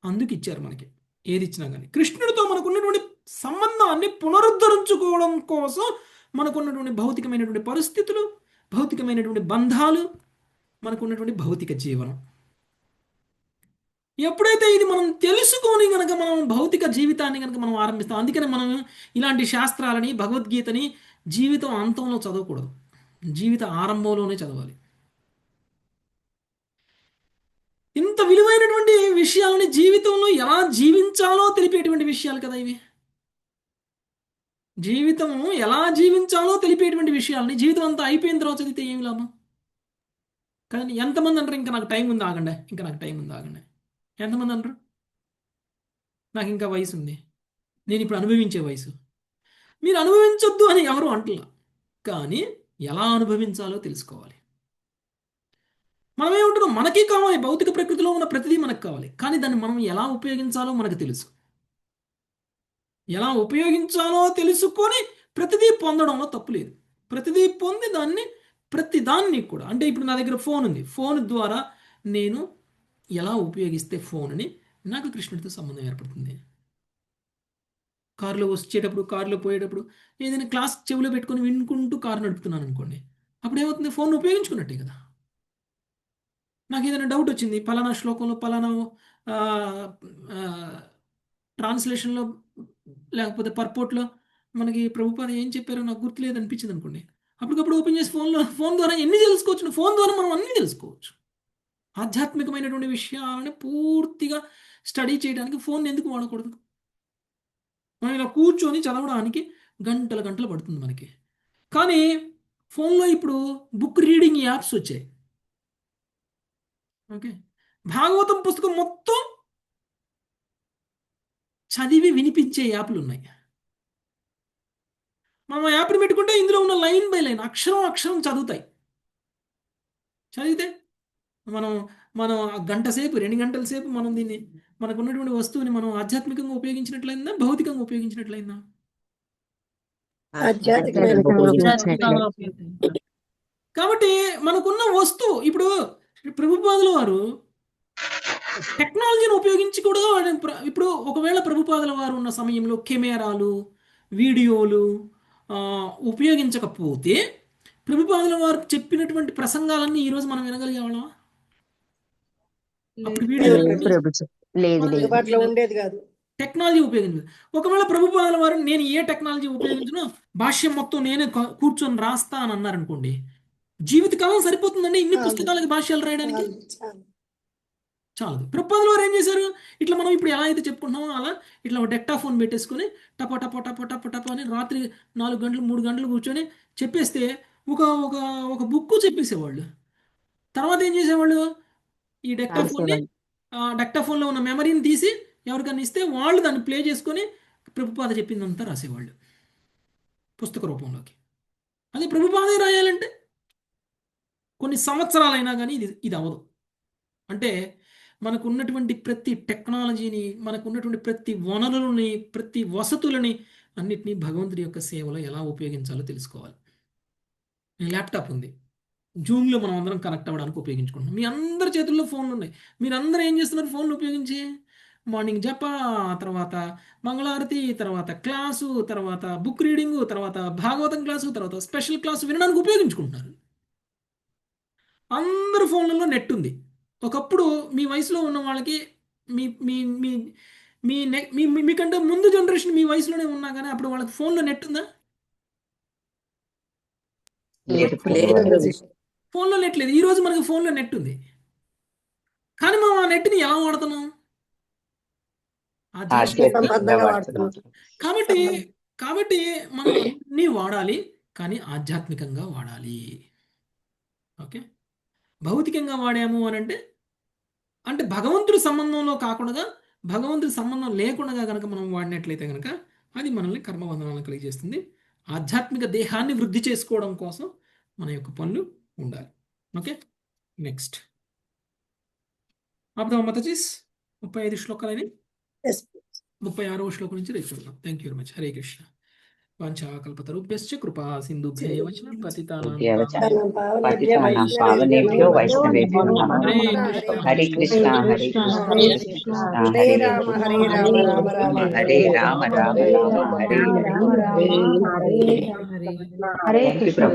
అందుకు ఇచ్చారు మనకి. ఏది ఇచ్చినా కానీ కృష్ణుడితో మనకు ఉన్నటువంటి సంబంధాన్ని పునరుద్ధరించుకోవడం కోసం మనకున్నటువంటి భౌతికమైనటువంటి పరిస్థితులు, భౌతికమైనటువంటి బంధాలు, మనకున్నటువంటి భౌతిక జీవనం. ఎప్పుడైతే ఇది మనం తెలుసుకొని కనుక మనం భౌతిక జీవితాన్ని కనుక మనం ఆరంభిస్తాం. అందుకని మనం ఇలాంటి శాస్త్రాలని, భగవద్గీతని జీవితం అంతంలో చదవకూడదు, జీవిత ఆరంభంలోనే చదవాలి. ఇంత విలువైనటువంటి విషయాలని జీవితంలో ఎలా జీవించాలో తెలిపేటువంటి విషయాలు కదా ఇవి. జీవితం ఎలా జీవించాలో తెలిపేటువంటి విషయాలని జీవితం అంతా అయిపోయిన తర్వాత చదివితే ఏమి లాభం? కానీ ఎంతమంది అంటారు ఇంకా నాకు టైం ఉంది ఆగండి, ఇంకా నాకు టైం ఉంది ఆగండి? ఎంతమంది అంటారు నాకు ఇంకా వయసు ఉంది, నేను ఇప్పుడు అనుభవించే వయసు? మీరు అనుభవించొద్దు అని ఎవరు అంటలా, కానీ ఎలా అనుభవించాలో తెలుసుకోవాలి. మనమేమంటున్నాం, మనకి కావాలి, భౌతిక ప్రకృతిలో ఉన్న ప్రతిదీ మనకు కావాలి, కానీ దాన్ని మనం ఎలా ఉపయోగించాలో మనకు తెలుసు. ఎలా ఉపయోగించాలో తెలుసుకొని ప్రతిదీ పొందడంలో తప్పు లేదు. ప్రతిదీ పొంది ప్రతిదాన్ని కూడా, అంటే ఇప్పుడు నా దగ్గర ఫోన్ ఉంది, ఫోన్ ద్వారా నేను ఎలా ఉపయోగిస్తే ఫోన్ని నాకు కృష్ణుడితో సంబంధం ఏర్పడుతుంది. కారులో వచ్చేటప్పుడు, కారులో పోయేటప్పుడు ఏదైనా క్లాస్ చెవిలో పెట్టుకొని వినుకుంటూ కారు నడుపుతున్నాను అనుకోండి, అప్పుడు ఏమవుతుంది, ఫోన్ ఉపయోగించుకున్నట్టే కదా. నాకు ఏదైనా డౌట్ వచ్చింది, పలానా శ్లోకంలో పలానా ట్రాన్స్లేషన్లో లేకపోతే పర్పోర్ట్లో మనకి ప్రభుపాద ఏం చెప్పారో నాకు గుర్తులేదు అనిపించింది అనుకోండి, అప్పటికప్పుడు ఓపెన్ చేసి ఫోన్ ద్వారా ఎన్ని తెలుసుకోవచ్చు, ఫోన్ ద్వారా మనం అన్నీ తెలుసుకోవచ్చు. ఆధ్యాత్మికమైనటువంటి విషయాలను పూర్తిగా స్టడీ చేయడానికి ఫోన్ ఎందుకు వాడకూడదు? మనం ఇలా కూర్చొని చదవడానికి గంటల గంటలు పడుతుంది మనకి. కానీ ఫోన్లో ఇప్పుడు బుక్ రీడింగ్ యాప్స్ వచ్చాయి. ఓకే, భాగవతం పుస్తకం మొత్తం చదివి వినిపించే యాప్లు ఉన్నాయి. మనం ఆ యాప్ని పెట్టుకుంటే ఇందులో ఉన్న లైన్ బై లైన్, అక్షరం అక్షరం చదివితే మనం గంట సేపు, 2 గంటల సేపు మనం దీన్ని, మనకు ఉన్నటువంటి వస్తువుని మనం ఆధ్యాత్మికంగా ఉపయోగించినట్లయిందా, భౌతికంగా ఉపయోగించినట్లయిందా? కాబట్టి మనకున్న వస్తువు, ఇప్పుడు ప్రభుపాదుల వారు టెక్నాలజీని ఉపయోగించి కూడా, ఇప్పుడు ఒకవేళ ప్రభుపాదుల వారు ఉన్న సమయంలో కెమెరాలు, వీడియోలు ఉపయోగించకపోతే ప్రభుపాదుల వారు చెప్పినటువంటి ప్రసంగాలన్నీ ఈరోజు మనం వినగలిగేవాళ్ళం? అప్పుడు వీడియో ఉండేది కాదు, టెక్నాలజీ ఉపయోగించదు. ఒకవేళ ప్రభుపాదుల వారు నేను ఏ టెక్నాలజీ ఉపయోగించను, భాష్యం మొత్తం నేనే కూర్చొని రాస్తా అని అన్నారనుకోండి, జీవితకాలం సరిపోతుందండి ఇన్ని పుస్తకాలకి భాష్యాలు రాయడానికి? చాలదు. ప్రభుపాదుల వారు ఏం చేశారు, ఇట్లా మనం ఇప్పుడు ఎలా అయితే చెప్పుకుంటున్నామో అలా ఇట్లా ఒక డెక్టాఫోన్ పెట్టేసుకొని టప టప టప టప టప అని రాత్రి 4 గంటలు 3 గంటలు కూర్చొని చెప్పేస్తే ఒక ఒక ఒక బుక్ చెప్పేసేవాళ్ళు. తర్వాత ఏం చేసేవాళ్ళు, ఈ డెక్టాఫోన్లో ఉన్న మెమరీని తీసి ఎవరికైనా ఇస్తే వాళ్ళు దాన్ని ప్లే చేసుకొని ప్రభుపాద చెప్పిందంతా రాసేవాళ్ళు పుస్తక రూపంలోకి. అదే ప్రభుపాదే రాయాలంటే కొన్ని సంవత్సరాలైనా కానీ ఇది అవ్వదు. అంటే మనకు ఉన్నటువంటి ప్రతి టెక్నాలజీని, మనకు ఉన్నటువంటి ప్రతి వనరులని, ప్రతి వసతులని అన్నిటినీ భగవంతుడి యొక్క సేవలో ఎలా ఉపయోగించాలో తెలుసుకోవాలి. ల్యాప్టాప్ ఉంది, జూమ్లో మనం అందరం కనెక్ట్ అవ్వడానికి ఉపయోగించుకుంటున్నాం. మీ అందరి చేతుల్లో ఫోన్లు ఉన్నాయి. మీరందరూ ఏం చేస్తున్నారు ఫోన్లు ఉపయోగించి? మార్నింగ్ జప, తర్వాత మంగళారతి, తర్వాత క్లాసు, తర్వాత బుక్ రీడింగు, తర్వాత భాగవతం క్లాసు, తర్వాత స్పెషల్ క్లాసు వినడానికి ఉపయోగించుకుంటున్నారు. అందరు ఫోన్లలో నెట్ ఉంది. ఒకప్పుడు మీ వయసులో ఉన్న వాళ్ళకి, మీ మీ మీ మీ మీకంటే ముందు జనరేషన్ మీ వయసులోనే ఉన్నా కానీ అప్పుడు వాళ్ళకి ఫోన్లో నెట్ ఉందా? ఫోన్లో నెట్ లేదు. ఈరోజు మనకి ఫోన్లో నెట్ ఉంది, కానీ మనం ఆ నెట్ని ఎలా వాడుతున్నాం? కాబట్టి మనం అన్ని వాడాలి, కానీ ఆధ్యాత్మికంగా వాడాలి. ఓకే, భౌతికంగా వాడాము అని అంటే భగవంతుడి సంబంధంలో కాకుండా, భగవంతుడి సంబంధం లేకుండా కనుక మనం వాడినట్లయితే కనుక అది మనల్ని కర్మబంధనాలను కలిగజేస్తుంది. ఆధ్యాత్మిక దేహాన్ని వృద్ధి చేసుకోవడం కోసం మన యొక్క పనులు ఉండాలి. Okay, next ఆపుదాం Matajis. 35 శ్లోకాలని 36వ శ్లోకం నుంచి రేపు చూద్దాం. Thank you very much. Hare Krishna. వాంఛాకల్పతరుభ్యశ్చ కృపా సింధుభ్యైవ చ పతితానాం పతితానాం పావనేభ్యో వైష్ణవేభ్యో నమః. Hare Krishna Hare Krishna Hare Krishna Hare Rama Hare Rama Rama Rama Hare Hare. Hare thank you Prabhu.